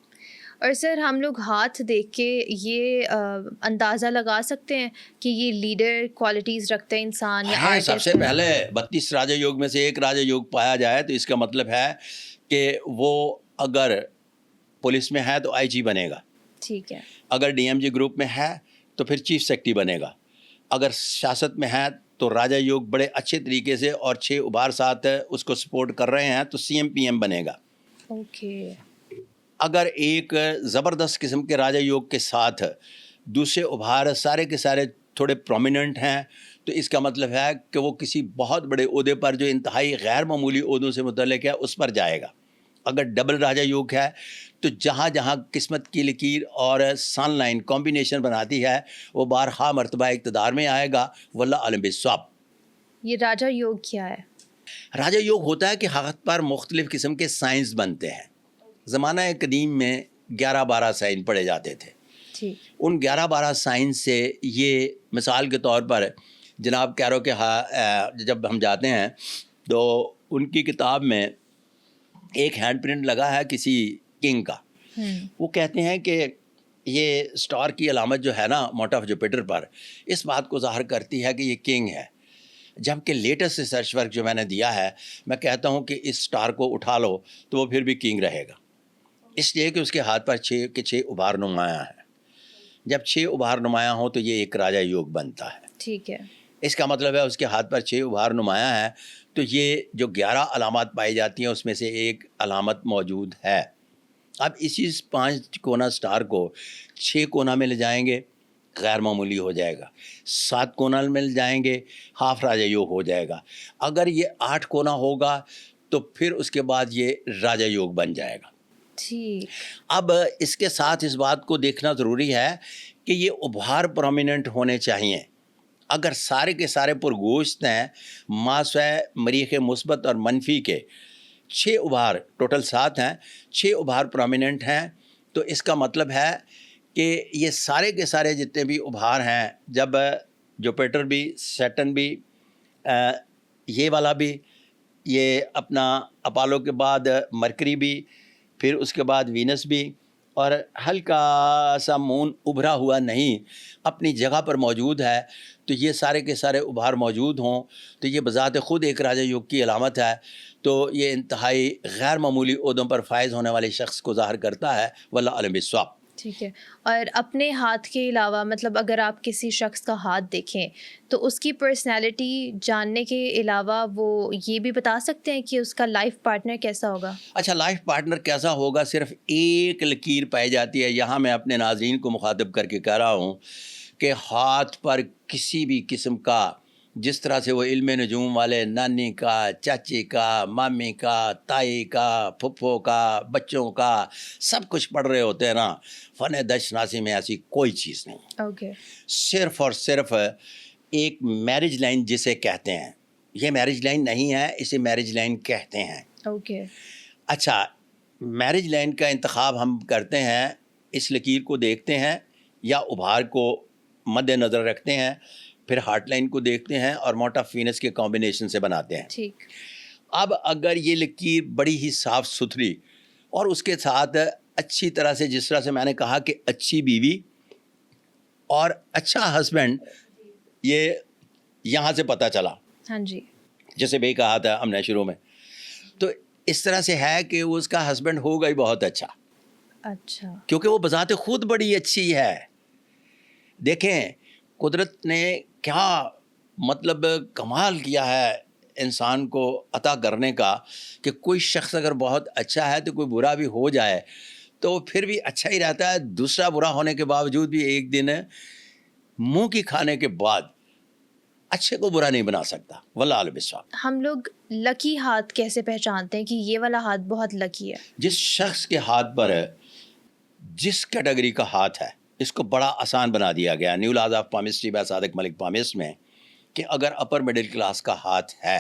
اور سر ہم لوگ ہاتھ دیکھ کے یہ اندازہ لگا سکتے ہیں کہ یہ لیڈر کوالٹیز رکھتے ہیں انسان یا سب آرٹسٹ؟ سے پہلے 32 راجہ یوگ میں سے ایک راجہ یوگ پایا جائے تو اس کا مطلب ہے کہ وہ اگر پولیس میں ہے تو آئی جی بنے گا, ٹھیک ہے, اگر ڈی ایم جی گروپ میں ہے تو پھر چیف سیکرٹری بنے گا, اگر سیاست میں ہے تو راجہ یوگ بڑے اچھے طریقے سے اور 6 ابھار ساتھ اس کو سپورٹ کر رہے ہیں تو سی ایم پی ایم بنے گا. اوکے. اگر ایک زبردست قسم کے راجہ یوگ کے ساتھ دوسرے ابھار سارے کے سارے تھوڑے پرومیننٹ ہیں تو اس کا مطلب ہے کہ وہ کسی بہت بڑے عہدے پر جو انتہائی غیر معمولی عہدوں سے متعلق ہے اس پر جائے گا. اگر ڈبل راجہ یوگ ہے تو جہاں جہاں قسمت کی لکیر اور سن لائن کمبینیشن بناتی ہے وہ بارہا مرتبہ اقتدار میں آئے گا. واللہ علم بالصواب. یہ راجہ یوگ کیا ہے؟ راجہ یوگ ہوتا ہے کہ ہاتھ پر مختلف قسم کے سائنس بنتے ہیں. زمانہ قدیم میں 11-12 سائن پڑھے جاتے تھے. ان 11-12 سائنس سے یہ مثال کے طور پر جناب کیرو کے جب ہم جاتے ہیں تو ان کی کتاب میں ایک ہینڈ پرنٹ لگا ہے کسی کنگ کا. وہ کہتے ہیں کہ یہ سٹار کی علامت جو ہے نا موٹ آف جوپیٹر پر, اس بات کو ظاہر کرتی ہے کہ یہ کنگ ہے. جبکہ لیٹسٹ ریسرچ ورک جو میں نے دیا ہے میں کہتا ہوں کہ اس سٹار کو اٹھا لو تو وہ پھر بھی کنگ رہے گا, اس لیے کہ اس کے ہاتھ پر 6 ابھار نمایاں ہیں. جب 6 ابھار نمایاں ہوں تو یہ ایک راجہ یوگ بنتا ہے. ٹھیک ہے. اس کا مطلب ہے اس کے ہاتھ پر 6 ابھار نمایاں ہیں، تو یہ جو 11 علامات پائی جاتی ہیں اس میں سے ایک علامت موجود ہے۔ اب اسی 5 کونا سٹار کو 6 کونا میں لے جائیں گے، غیر معمولی ہو جائے گا۔ 7 کونا میں لے جائیں گے، ہاف راجہ یوگ ہو جائے گا۔ اگر یہ 8 کونا ہوگا تو پھر اس کے بعد یہ راجہ یوگ بن جائے گا۔ ٹھیک، اب اس کے ساتھ اس بات کو دیکھنا ضروری ہے کہ یہ ابھار پرومیننٹ ہونے چاہیے۔ اگر سارے کے سارے پرگوشت ہیں، ماسوے مریخ مثبت اور منفی کے 6 ابھار، ٹوٹل 7 ہیں، 6 ابھار پرومیننٹ ہیں، تو اس کا مطلب ہے کہ یہ سارے کے سارے جتنے بھی ابھار ہیں، جب جوپیٹر بھی، سیٹن بھی، یہ والا بھی، یہ اپنا اپالو کے بعد مرکری بھی، پھر اس کے بعد وینس بھی، اور ہلکا سا مون ابھرا ہوا نہیں اپنی جگہ پر موجود ہے، تو یہ سارے کے سارے ابھار موجود ہوں تو یہ بذات خود ایک راجہ یوگ کی علامت ہے۔ تو یہ انتہائی غیر معمولی عہدوں پر فائز ہونے والے شخص کو ظاہر کرتا ہے، واللہ علم بالصواب۔ ٹھیک ہے۔ اور اپنے ہاتھ کے علاوہ مطلب اگر آپ کسی شخص کا ہاتھ دیکھیں تو اس کی پرسنالٹی جاننے کے علاوہ وہ یہ بھی بتا سکتے ہیں کہ اس کا لائف پارٹنر کیسا ہوگا؟ اچھا، لائف پارٹنر کیسا ہوگا؟ صرف ایک لکیر پائی جاتی ہے۔ یہاں میں اپنے ناظرین کو مخاطب کر کے کہہ رہا ہوں کہ ہاتھ پر کسی بھی قسم کا، جس طرح سے وہ علم نجوم والے نانی کا، چاچی کا، مامی کا، تائی کا، پھپھو کا، بچوں کا سب کچھ پڑھ رہے ہوتے ہیں نا، فن دشناسی میں ایسی کوئی چیز نہیں۔ اوکے، صرف اور صرف ایک میرج لائن جسے کہتے ہیں، یہ میرج لائن نہیں ہے، اسے میرج لائن کہتے ہیں۔ اوکے، اچھا، میرج لائن کا انتخاب ہم کرتے ہیں، اس لکیر کو دیکھتے ہیں یا ابھار کو مد نظر رکھتے ہیں، پھر ہارٹ لائن کو دیکھتے ہیں اور موٹ آف وینس کے کمبینیشن سے بناتے ہیں۔ ٹھیک، اب اگر یہ لکیر بڑی ہی صاف ستھری اور اس کے ساتھ اچھی طرح سے، جس طرح سے میں نے کہا کہ اچھی بیوی اور اچھا ہسبینڈ، یہ یہاں سے پتہ چلا، ہاں جی، جیسے بھی کہا تھا ہم نے شروع میں، تو اس طرح سے ہے کہ اس کا ہسبینڈ ہوگا ہی بہت اچھا، اچھا، کیونکہ وہ بذات خود بڑی اچھی ہے۔ دیکھیں قدرت نے کیا مطلب کمال کیا ہے انسان کو عطا کرنے کا، کہ کوئی شخص اگر بہت اچھا ہے تو کوئی برا بھی ہو جائے تو پھر بھی اچھا ہی رہتا ہے، دوسرا برا ہونے کے باوجود بھی ایک دن منہ کی کھانے کے بعد اچھے کو برا نہیں بنا سکتا، واللہ علیہ بالصواب۔ ہم لوگ لکی ہاتھ کیسے پہچانتے ہیں کہ یہ والا ہاتھ بہت لکی ہے؟ جس شخص کے ہاتھ پر جس کیٹیگری کا ہاتھ ہے، اس کو بڑا آسان بنا دیا گیا new laws of palmistry by Sadiq Malik palmist میں، کہ اگر اپر مڈل کلاس کا ہاتھ ہے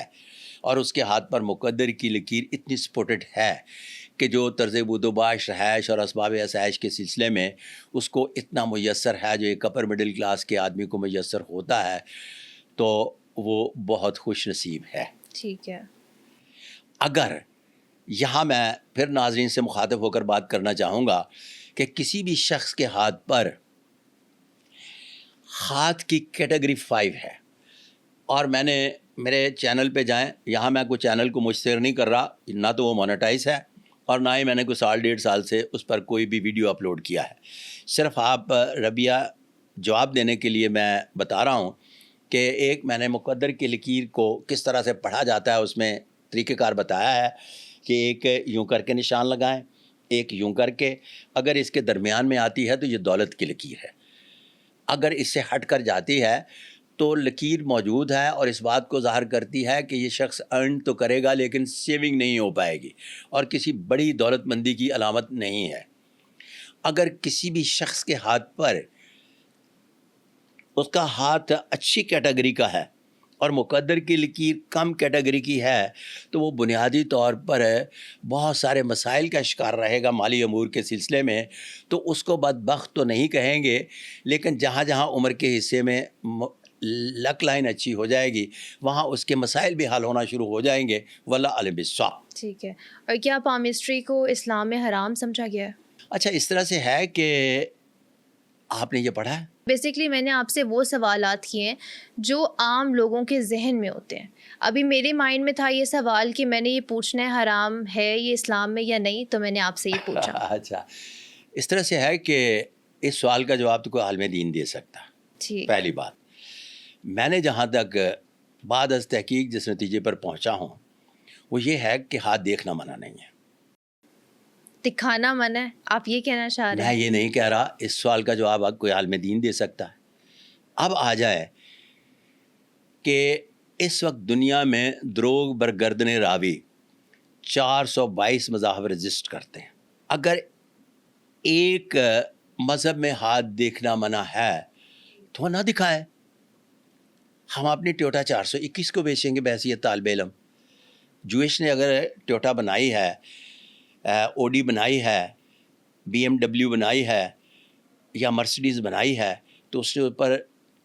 اور اس کے ہاتھ پر مقدر کی لکیر اتنی سپورٹڈ ہے کہ جو طرز بود و باش، رہائش اور اسباب آسائش کے سلسلے میں اس کو اتنا میسر ہے جو ایک اپر مڈل کلاس کے آدمی کو میسر ہوتا ہے، تو وہ بہت خوش نصیب ہے۔ ٹھیک ہے، اگر یہاں میں پھر ناظرین سے مخاطب ہو کر بات کرنا چاہوں گا کہ کسی بھی شخص کے ہاتھ پر ہاتھ کی کیٹیگری 5 ہے، اور میں نے میرے چینل پہ جائیں، یہاں میں کوئی چینل کو مشتہر نہیں کر رہا، نہ تو وہ مونیٹائز ہے اور نہ ہی میں نے کوئی 1.5 سال سے اس پر کوئی بھی ویڈیو اپلوڈ کیا ہے، صرف آپ ربیہ جواب دینے کے لیے میں بتا رہا ہوں کہ ایک میں نے مقدر کی لکیر کو کس طرح سے پڑھا جاتا ہے، اس میں طریقہ کار بتایا ہے کہ ایک یوں کر کے نشان لگائیں، ایک یوں کر کے، اگر اس کے درمیان میں آتی ہے تو یہ دولت کی لکیر ہے، اگر اس سے ہٹ کر جاتی ہے تو لکیر موجود ہے اور اس بات کو ظاہر کرتی ہے کہ یہ شخص ارن تو کرے گا لیکن سیونگ نہیں ہو پائے گی اور کسی بڑی دولت مندی کی علامت نہیں ہے۔ اگر کسی بھی شخص کے ہاتھ پر اس کا ہاتھ اچھی کیٹیگری کا ہے اور مقدر کی لکیر کم کیٹیگری کی ہے تو وہ بنیادی طور پر بہت سارے مسائل کا شکار رہے گا مالی امور کے سلسلے میں، تو اس کو بدبخت تو نہیں کہیں گے، لیکن جہاں جہاں عمر کے حصے میں لک لائن اچھی ہو جائے گی وہاں اس کے مسائل بھی حل ہونا شروع ہو جائیں گے، واللہ علم بالصواب۔ ٹھیک ہے۔ اور کیا پامسٹری کو اسلام میں حرام سمجھا گیا ہے؟ اچھا، اس طرح سے ہے کہ آپ نے یہ پڑھا ہے؟ بیسکلی میں نے آپ سے وہ سوالات کیے ہیں جو عام لوگوں کے ذہن میں ہوتے ہیں۔ ابھی میرے مائنڈ میں تھا یہ سوال کہ میں نے یہ پوچھنا ہے حرام ہے یہ اسلام میں یا نہیں، تو میں نے آپ سے یہ پوچھا۔ اچھا، اس طرح سے ہے کہ اس سوال کا جواب تو کوئی عالم دین دے سکتا، ٹھیک، پہلی بات۔ میں نے جہاں تک بعد از تحقیق جس نتیجے پر پہنچا ہوں وہ یہ ہے کہ ہاتھ دیکھنا منع نہیں ہے. دکھانا منع ہے، آپ یہ کہنا چاہ رہے میں ہیں؟ یہ نہیں کہہ رہا، اس سوال کا جواب اب کوئی عالم دین دے سکتا ہے. اب آ جائے کہ اس وقت دنیا میں دروغ برگردن راوی 422 مذاہب رجسٹ کرتے ہیں. اگر ایک مذہب میں ہاتھ دیکھنا منع ہے تو وہ نہ دکھائے. ہم اپنی ٹویوٹا 421 کو بیچیں گے بحیثیت طالب علم. جویش نے اگر ٹویوٹا بنائی ہے، اوڈی بنائی ہے، بی ایم ڈبلیو بنائی ہے یا مرسڈیز بنائی ہے تو اس کے اوپر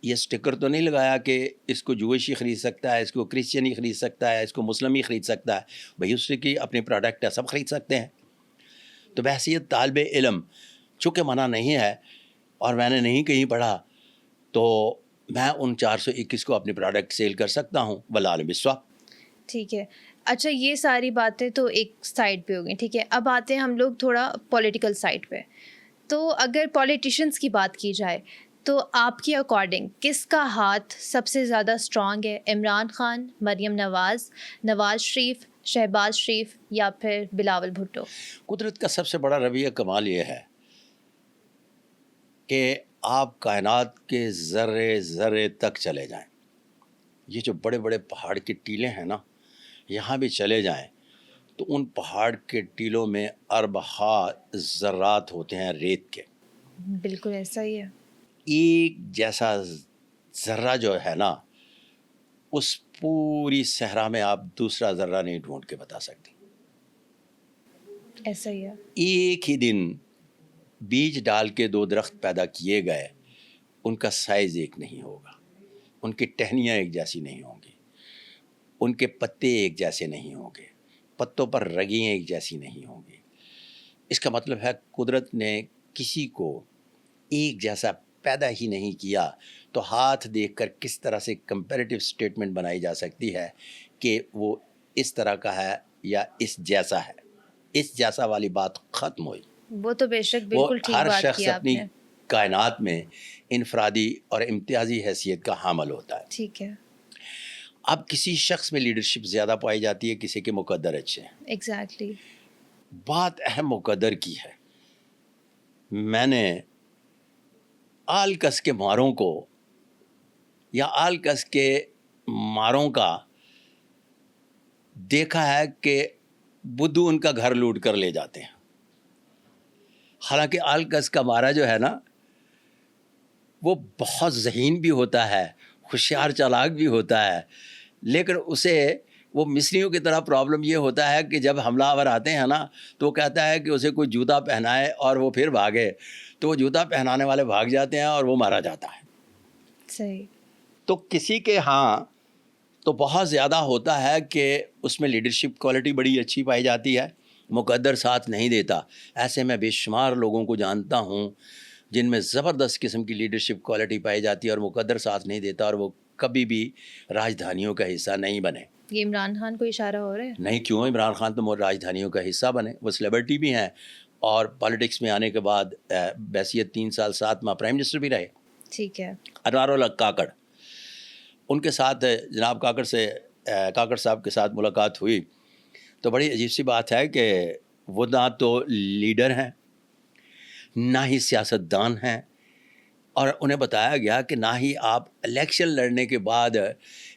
یہ سٹکر تو نہیں لگایا کہ اس کو جویش ہی خرید سکتا ہے، اس کو کرسچن ہی خرید سکتا ہے، اس کو مسلم ہی خرید سکتا ہے. بھئی اس کی اپنی پروڈکٹ ہے، سب خرید سکتے ہیں. تو بحیثیت طالب علم چونکہ منع نہیں ہے اور میں نے نہیں کہیں پڑھا تو میں ان 421 کو اپنی پروڈکٹ سیل کر سکتا ہوں. والعالم بالصواب. ٹھیک ہے. اچھا، یہ ساری باتیں تو ایک سائڈ پہ ہو گئی، ٹھیک ہے. اب آتے ہیں ہم لوگ تھوڑا پولیٹیکل سائڈ پہ. تو اگر پولیٹیشنس کی بات کی جائے تو آپ کے اکارڈنگ کس کا ہاتھ سب سے زیادہ اسٹرانگ ہے؟ عمران خان، مریم نواز، نواز شریف، شہباز شریف یا پھر بلاول بھٹو؟ قدرت کا سب سے بڑا رویہ کمال یہ ہے کہ آپ کائنات کے ذرے ذرے تک چلے جائیں. یہ جو بڑے بڑے پہاڑ کی ٹیلیں ہیں نا، یہاں بھی چلے جائیں تو ان پہاڑ کے ٹیلوں میں اربہا ذرات ہوتے ہیں ریت کے. بالکل ایسا ہی ہے. ایک جیسا ذرہ جو ہے نا، اس پوری صحرا میں آپ دوسرا ذرہ نہیں ڈھونڈ کے بتا سکتے. ایسا ہی ہے. ایک ہی دن بیج ڈال کے 2 درخت پیدا کیے گئے، ان کا سائز ایک نہیں ہوگا، ان کی ٹہنیاں ایک جیسی نہیں ہوں گی، ان کے پتے ایک جیسے نہیں ہوں گے، پتوں پر رگیں ایک جیسی نہیں ہوں گی. اس کا مطلب ہے قدرت نے کسی کو ایک جیسا پیدا ہی نہیں کیا. تو ہاتھ دیکھ کر کس طرح سے کمپیریٹیو سٹیٹمنٹ بنائی جا سکتی ہے کہ وہ اس طرح کا ہے یا اس جیسا ہے. اس جیسا والی بات ختم ہوئی. وہ تو بے شک وہ بالکل ٹھیک ہر بات شخص کی آپ اپنی نے. کائنات میں انفرادی اور امتیازی حیثیت کا حامل ہوتا ہے. ٹھیک ہے. اب کسی شخص میں لیڈرشپ زیادہ پائی جاتی ہے، کسی کے مقدر اچھے ہیں. ایگزیکٹلی. بات اہم مقدر کی ہے. میں نے آل کس کے ماروں کو یا آل کس کے ماروں کا دیکھا ہے کہ بدھو ان کا گھر لوٹ کر لے جاتے ہیں. حالانکہ آل کس کا مارا جو ہے نا وہ بہت ذہین بھی ہوتا ہے، ہوشیار چالاک بھی ہوتا ہے، لیکن اسے وہ مصریوں کی طرح پرابلم یہ ہوتا ہے کہ جب حملہ آور آتے ہیں نا تو وہ کہتا ہے کہ اسے کوئی جوتا پہنائے اور وہ پھر بھاگے، تو وہ جوتا پہنانے والے بھاگ جاتے ہیں اور وہ مارا جاتا ہے. صحیح. تو کسی کے ہاں تو بہت زیادہ ہوتا ہے کہ اس میں لیڈرشپ کوالٹی بڑی اچھی پائی جاتی ہے، مقدر ساتھ نہیں دیتا. ایسے میں بے شمار لوگوں کو جانتا ہوں جن میں زبردست قسم کی لیڈرشپ کوالٹی پائی جاتی ہے اور مقدر ساتھ نہیں دیتا، اور وہ کبھی بھی راجدھانیوں کا حصہ نہیں بنے. یہ عمران خان کو اشارہ ہو رہا ہے؟ نہیں، کیوں؟ عمران خان تو راجدھانیوں کا حصہ بنے. وہ سیلیبریٹی بھی ہیں اور پالیٹکس میں آنے کے بعد بحیثیت 3 سال 7 ماہ پرائم منسٹر بھی رہے. ٹھیک ہے. انوار الحق کاکڑ، ان کے ساتھ جناب کاکڑ صاحب کے ساتھ ملاقات ہوئی تو بڑی عجیب سی بات ہے کہ وہ نہ تو لیڈر ہیں نہ ہی سیاستدان ہیں، اور انہیں بتایا گیا کہ نہ ہی آپ الیکشن لڑنے کے بعد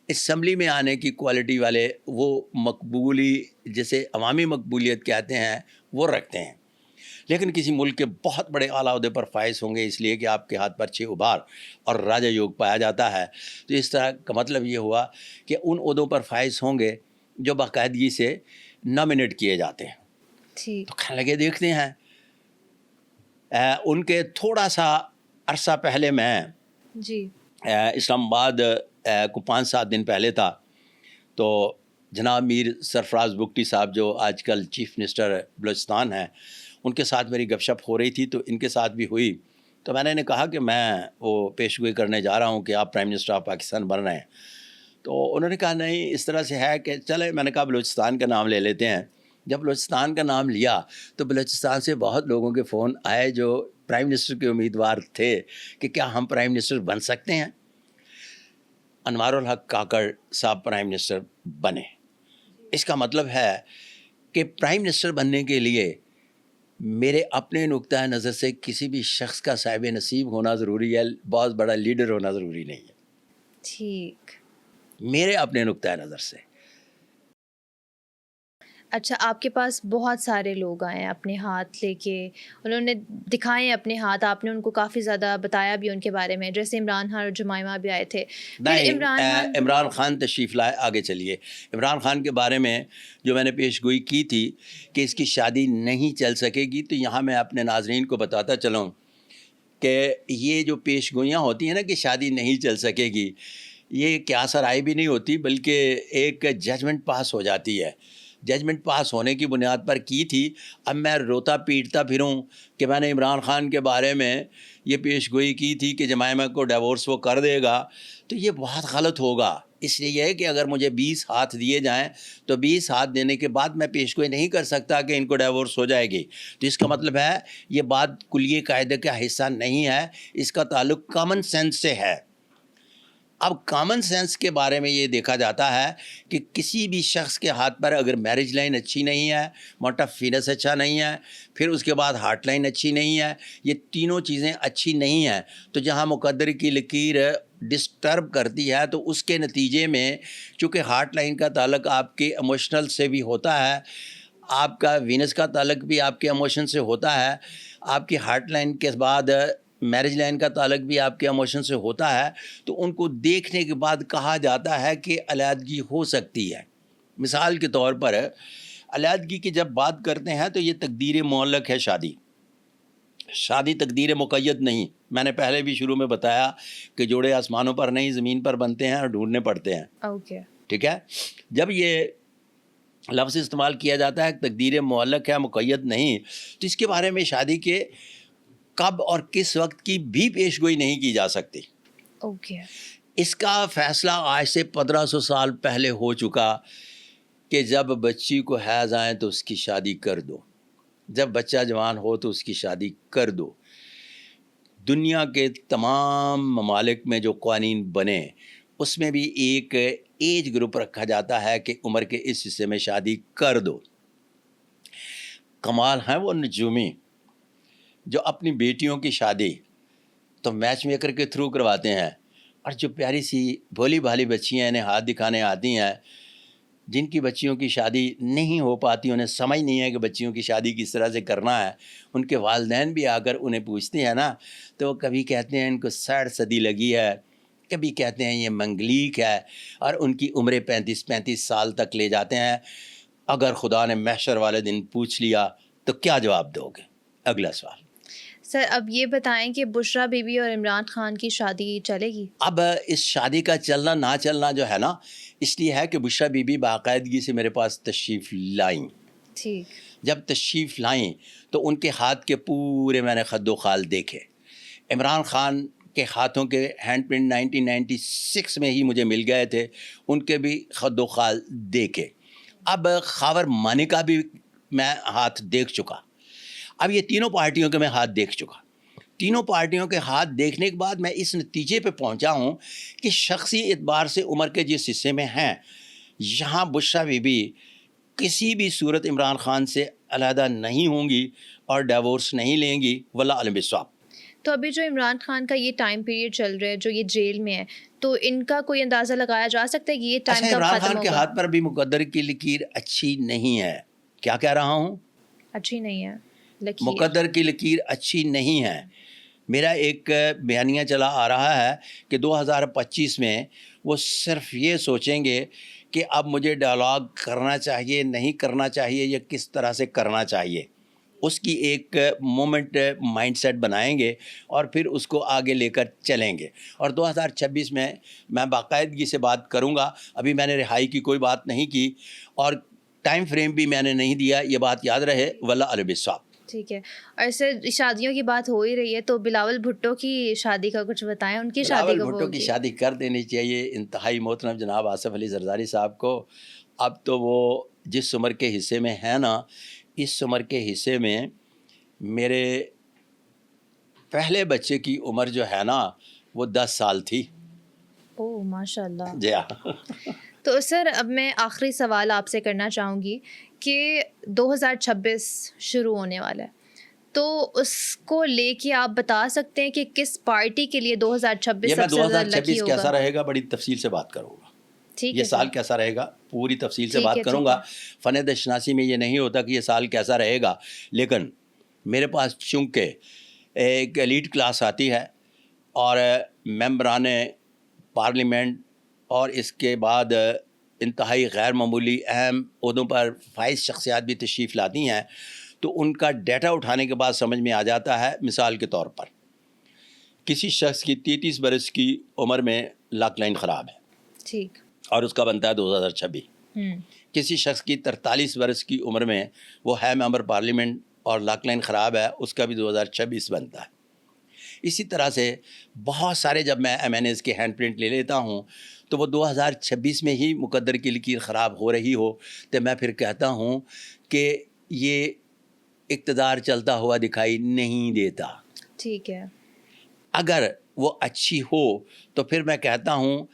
اسمبلی میں آنے کی کوالٹی والے وہ مقبولی جسے عوامی مقبولیت کہتے ہیں وہ رکھتے ہیں، لیکن کسی ملک کے بہت بڑے اعلیٰ عہدے پر فائز ہوں گے اس لیے کہ آپ کے ہاتھ پر 6 ابھار اور راجا یوگ پایا جاتا ہے. تو اس طرح کا مطلب یہ ہوا کہ ان عہدوں پر فائز ہوں گے جو باقاعدگی سے نامنیٹ کیے جاتے ہیں. ٹھیک. تو کہنے لگے دیکھتے ہیں. ان کے تھوڑا سا عرصہ پہلے میں جی اسلام آباد کو 5-7 دن پہلے تھا، تو جناب میر سرفراز بگٹی صاحب جو آج کل چیف منسٹر بلوچستان ہیں، ان کے ساتھ میری گپ شپ ہو رہی تھی، تو ان کے ساتھ بھی ہوئی. تو میں نے کہا کہ میں وہ پیشگوئی کرنے جا رہا ہوں کہ آپ پرائم منسٹر آف پاکستان بن رہے ہیں. تو انہوں نے کہا نہیں، اس طرح سے ہے کہ چلے. میں نے کہا بلوچستان کا نام لے لیتے ہیں. جب بلوچستان کا نام لیا تو بلوچستان سے بہت لوگوں کے فون آئے جو پرائم منسٹر کے امیدوار تھے کہ کیا ہم پرائم منسٹر بن سکتے ہیں. انوار الحق کاکڑ صاحب پرائم منسٹر بنے. اس کا مطلب ہے کہ پرائم منسٹر بننے کے لیے میرے اپنے نقطۂ نظر سے کسی بھی شخص کا صاحب نصیب ہونا ضروری ہے, بہت بڑا لیڈر ہونا ضروری نہیں ہے. ٹھیک. میرے اپنے نقطۂ نظر سے. اچھا, آپ کے پاس بہت سارے لوگ آئے ہیں اپنے ہاتھ لے کے, انہوں نے دکھائے ہیں اپنے ہاتھ, آپ نے ان کو کافی زیادہ بتایا بھی ان کے بارے میں, جیسے عمران خان اور جمائمہ بھی آئے تھے. نہیں, عمران خان تشریف لائے, آگے چلیے. عمران خان کے بارے میں جو میں نے پیش گوئی کی تھی کہ اس کی شادی نہیں چل سکے گی, تو یہاں میں اپنے ناظرین کو بتاتا چلوں کہ یہ جو پیش گوئیاں ہوتی ہیں نا کہ شادی نہیں چل سکے گی, یہ کیا سرائے بھی نہیں ہوتی, بلکہ ایک ججمنٹ پاس ہو جاتی ہے. ججمنٹ پاس ہونے کی بنیاد پر کی تھی. اب میں روتا پیٹتا پھروں کہ میں نے عمران خان کے بارے میں یہ پیش گوئی کی تھی کہ جمائمہ کو ڈیورس وہ کر دے گا, تو یہ بہت غلط ہوگا. اس لیے ہے کہ اگر مجھے 20 ہاتھ دیے جائیں تو 20 ہاتھ دینے کے بعد میں پیش گوئی نہیں کر سکتا کہ ان کو ڈیورس ہو جائے گی. تو اس کا مطلب ہے یہ بات کلیہ قاعدے کا حصہ نہیں ہے, اس کا تعلق کامن سینس سے ہے. اب کامن سینس کے بارے میں یہ دیکھا جاتا ہے کہ کسی بھی شخص کے ہاتھ پر اگر میرج لائن اچھی نہیں ہے, موٹا فینس اچھا نہیں ہے, پھر اس کے بعد ہارٹ لائن اچھی نہیں ہے, یہ تینوں چیزیں اچھی نہیں ہیں, تو جہاں مقدر کی لکیر ڈسٹرب کرتی ہے تو اس کے نتیجے میں چونکہ ہارٹ لائن کا تعلق آپ کے ایموشنل سے بھی ہوتا ہے, آپ کا وینس کا تعلق بھی آپ کے ایموشن سے ہوتا ہے, آپ کی ہارٹ لائن کے بعد میرج لائن کا تعلق بھی آپ کے ایموشن سے ہوتا ہے, تو ان کو دیکھنے کے بعد کہا جاتا ہے کہ علیحدگی ہو سکتی ہے. مثال کے طور پر علیحدگی کی جب بات کرتے ہیں تو یہ تقدیر معلق ہے. شادی تقدیر مقید نہیں. میں نے پہلے بھی شروع میں بتایا کہ جوڑے آسمانوں پر نہیں زمین پر بنتے ہیں اور ڈھونڈنے پڑتے ہیں. اوکے, ٹھیک ہے. جب یہ لفظ استعمال کیا جاتا ہے تقدیر معلق ہے, مقید نہیں, تو اس کے بارے میں شادی کے کب اور کس وقت کی بھی پیش گوئی نہیں کی جا سکتی. اوکے. اس کا فیصلہ آج سے 1500 سال پہلے ہو چکا کہ جب بچی کو حیض آئے تو اس کی شادی کر دو, جب بچہ جوان ہو تو اس کی شادی کر دو. دنیا کے تمام ممالک میں جو قوانین بنے اس میں بھی ایک ایج گروپ رکھا جاتا ہے کہ عمر کے اس حصے میں شادی کر دو. کمال ہیں وہ نجومی جو اپنی بیٹیوں کی شادی تو میچ میکر کے تھرو کرواتے ہیں, اور جو پیاری سی بھولی بھالی بچیاں انہیں ہاتھ دکھانے آتی ہیں, جن کی بچیوں کی شادی نہیں ہو پاتی, انہیں سمجھ نہیں ہے کہ بچیوں کی شادی کس طرح سے کرنا ہے. ان کے والدین بھی آ کر انہیں پوچھتے ہیں نا, تو وہ کبھی کہتے ہیں ان کو 60 صدی لگی ہے, کبھی کہتے ہیں یہ منگلیک ہے, اور ان کی عمریں 35 سال تک لے جاتے ہیں. اگر خدا نے محشر والے دن پوچھ لیا تو کیا جواب دو گے؟ اگلا سوال. سر اب یہ بتائیں کہ بشرا بی بی اور عمران خان کی شادی چلے گی؟ اب اس شادی کا چلنا نہ چلنا جو ہے نا, اس لیے ہے کہ بشرا بی بی باقاعدگی سے میرے پاس تشریف لائیں. ٹھیک. جب تشریف لائیں تو ان کے ہاتھ کے پورے میں نے خد و خال دیکھے. عمران خان کے ہاتھوں کے ہینڈ پرنٹ 1996 میں ہی مجھے مل گئے تھے, ان کے بھی خد و خال دیکھے. اب خاور مانیکا بھی میں ہاتھ دیکھ چکا. اب یہ تینوں پارٹیوں کے میں ہاتھ دیکھ چکا. تینوں پارٹیوں کے ہاتھ دیکھنے کے بعد میں اس نتیجے پہ پہنچا ہوں کہ شخصی اعتبار سے عمر کے جس حصے میں ہیں, یہاں بشرا بی بی کسی بھی صورت عمران خان سے علیحدہ نہیں ہوں گی اور ڈیورس نہیں لیں گی, واللہ علم بالصواب. تو ابھی جو عمران خان کا یہ ٹائم پیریڈ چل رہا ہے, جو یہ جیل میں ہے, تو ان کا کوئی اندازہ لگایا جا سکتا ہے کہ یہ ٹائم کب عمران ختم خان کے ہوگا؟ ہاتھ پر بھی مقدر کی لکیر اچھی نہیں ہے. کیا کہہ رہا ہوں؟ اچھی نہیں ہے لکیر. مقدر کی لکیر اچھی نہیں ہے. میرا ایک بیانیہ چلا آ رہا ہے کہ 2025 میں وہ صرف یہ سوچیں گے کہ اب مجھے ڈائلاگ کرنا چاہیے نہیں کرنا چاہیے یا کس طرح سے کرنا چاہیے. اس کی ایک مومنٹ مائنڈ سیٹ بنائیں گے اور پھر اس کو آگے لے کر چلیں گے. اور 2026 میں باقاعدگی سے بات کروں گا. ابھی میں نے رہائی کی کوئی بات نہیں کی اور ٹائم فریم بھی میں نے نہیں دیا, یہ بات یاد رہے, واللہ علم بالصواب. ٹھیک ہے. اور سر شادیوں کی بات ہو ہی رہی ہے تو بلاول بھٹو کی شادی کا کچھ بتائیں, ان کی شادی بلاول کب بھٹو کی ہوگی؟ شادی کر دینی چاہیے. انتہائی محترم جناب آصف علی زرداری صاحب کو. اب تو وہ جس عمر کے حصے میں ہیں نا, اس عمر کے حصے میں میرے پہلے بچے کی عمر جو ہے نا وہ 10 سال تھی. اوہ ماشاء اللہ. جی ہاں. تو سر اب میں آخری سوال آپ سے کرنا چاہوں گی کہ 2026 شروع ہونے والا ہے، تو اس کو لے کے آپ بتا سکتے ہیں کہ کس پارٹی کے لیے 2026 یہ میں سب سے زیادہ لکی 2026 ہوگا؟ کیسا رہے گا بڑی تفصیل سے بات کروں گا. ٹھیک یہ ہے سال سر. کیسا رہے گا پوری تفصیل سے ٹھیک بات ہے، کروں ٹھیک گا. ہے. فن دشناسی میں یہ نہیں ہوتا کہ یہ سال کیسا رہے گا، لیکن میرے پاس چونکہ ایک ایلیٹ کلاس آتی ہے اور ممبران پارلیمنٹ اور اس کے بعد انتہائی غیر معمولی اہم عہدوں پر فائز شخصیات بھی تشریف لاتی ہیں، تو ان کا ڈیٹا اٹھانے کے بعد سمجھ میں آ جاتا ہے. مثال کے طور پر کسی شخص کی 33 برس کی عمر میں لاک لائن خراب ہے ٹھیک. اور اس کا بنتا ہے 2026. کسی شخص کی 43 برس کی عمر میں وہ ہے ممبر پارلیمنٹ اور لاک لائن خراب ہے، اس کا بھی 2026 بنتا ہے. اسی طرح سے بہت سارے جب میں ایم این ایز کے ہینڈ پرنٹ لے لیتا ہوں تو وہ 2026 میں ہی مقدر کی لکیر خراب ہو رہی ہو تو میں پھر کہتا ہوں کہ یہ اقتدار چلتا ہوا دکھائی نہیں دیتا. ٹھیک ہے. اگر وہ اچھی ہو تو پھر میں کہتا ہوں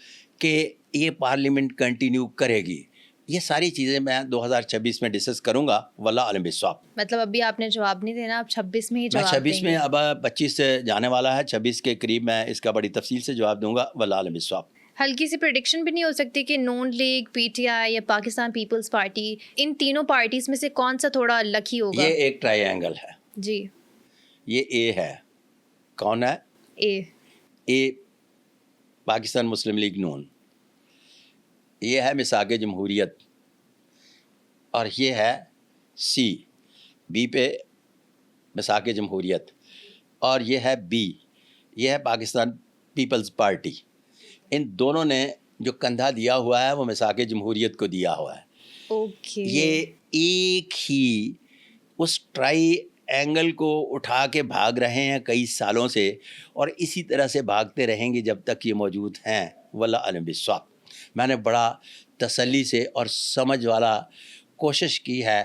کہ یہ پارلیمنٹ کنٹینیو کرے گی. یہ ساری چیزیں میں 2026 میں ڈسکس کروں گا. واللہ عالم بالصواب. مطلب ابھی آپ نے جواب نہیں دینا، آپ 26 میں ہی میں جواب 26 دیں میں گے. اب 25 سے جانے والا ہے، 26 کے قریب میں اس کا بڑی تفصیل سے جواب دوں گا. واللہ عالم بالصواب. ہلکی سی پریڈکشن بھی نہیں ہو سکتی کہ نون لیگ، پی ٹی آئی یا پاکستان پیپلز پارٹی، ان تینوں پارٹیز میں سے کون سا تھوڑا لکی ہوگا؟ یہ ایک ٹرائی اینگل ہے. جی. یہ اے ہے. کون ہے؟ اے پاکستان مسلم لیگ نون. یہ ہے مساق جمہوریت اور یہ ہے سی. بی پہ مساق جمہوریت اور یہ ہے بی، یہ ہے پاکستان پیپلز پارٹی. ان دونوں نے جو کندھا دیا ہوا ہے وہ مساق جمہوریت کو دیا ہوا ہے. اوکے. یہ ایک ہی اس ٹرائی اینگل کو اٹھا کے بھاگ رہے ہیں کئی سالوں سے، اور اسی طرح سے بھاگتے رہیں گے جب تک یہ موجود ہیں. واللہ علم بالصواب. میں نے بڑا تسلی سے اور سمجھ والا کوشش کی ہے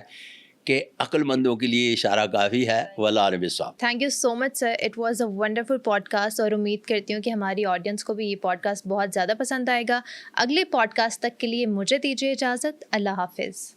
کہ عقل مندوں کے لیے اشارہ کافی ہے. واللہ علم بالصواب. Thank you so much sir, it was a wonderful podcast, اور امید کرتی ہوں کہ ہماری آڈینس کو بھی یہ پوڈ کاسٹ بہت زیادہ پسند آئے گا. اگلے پوڈ کاسٹ تک کے لیے مجھے دیجیے اجازت. اللہ حافظ.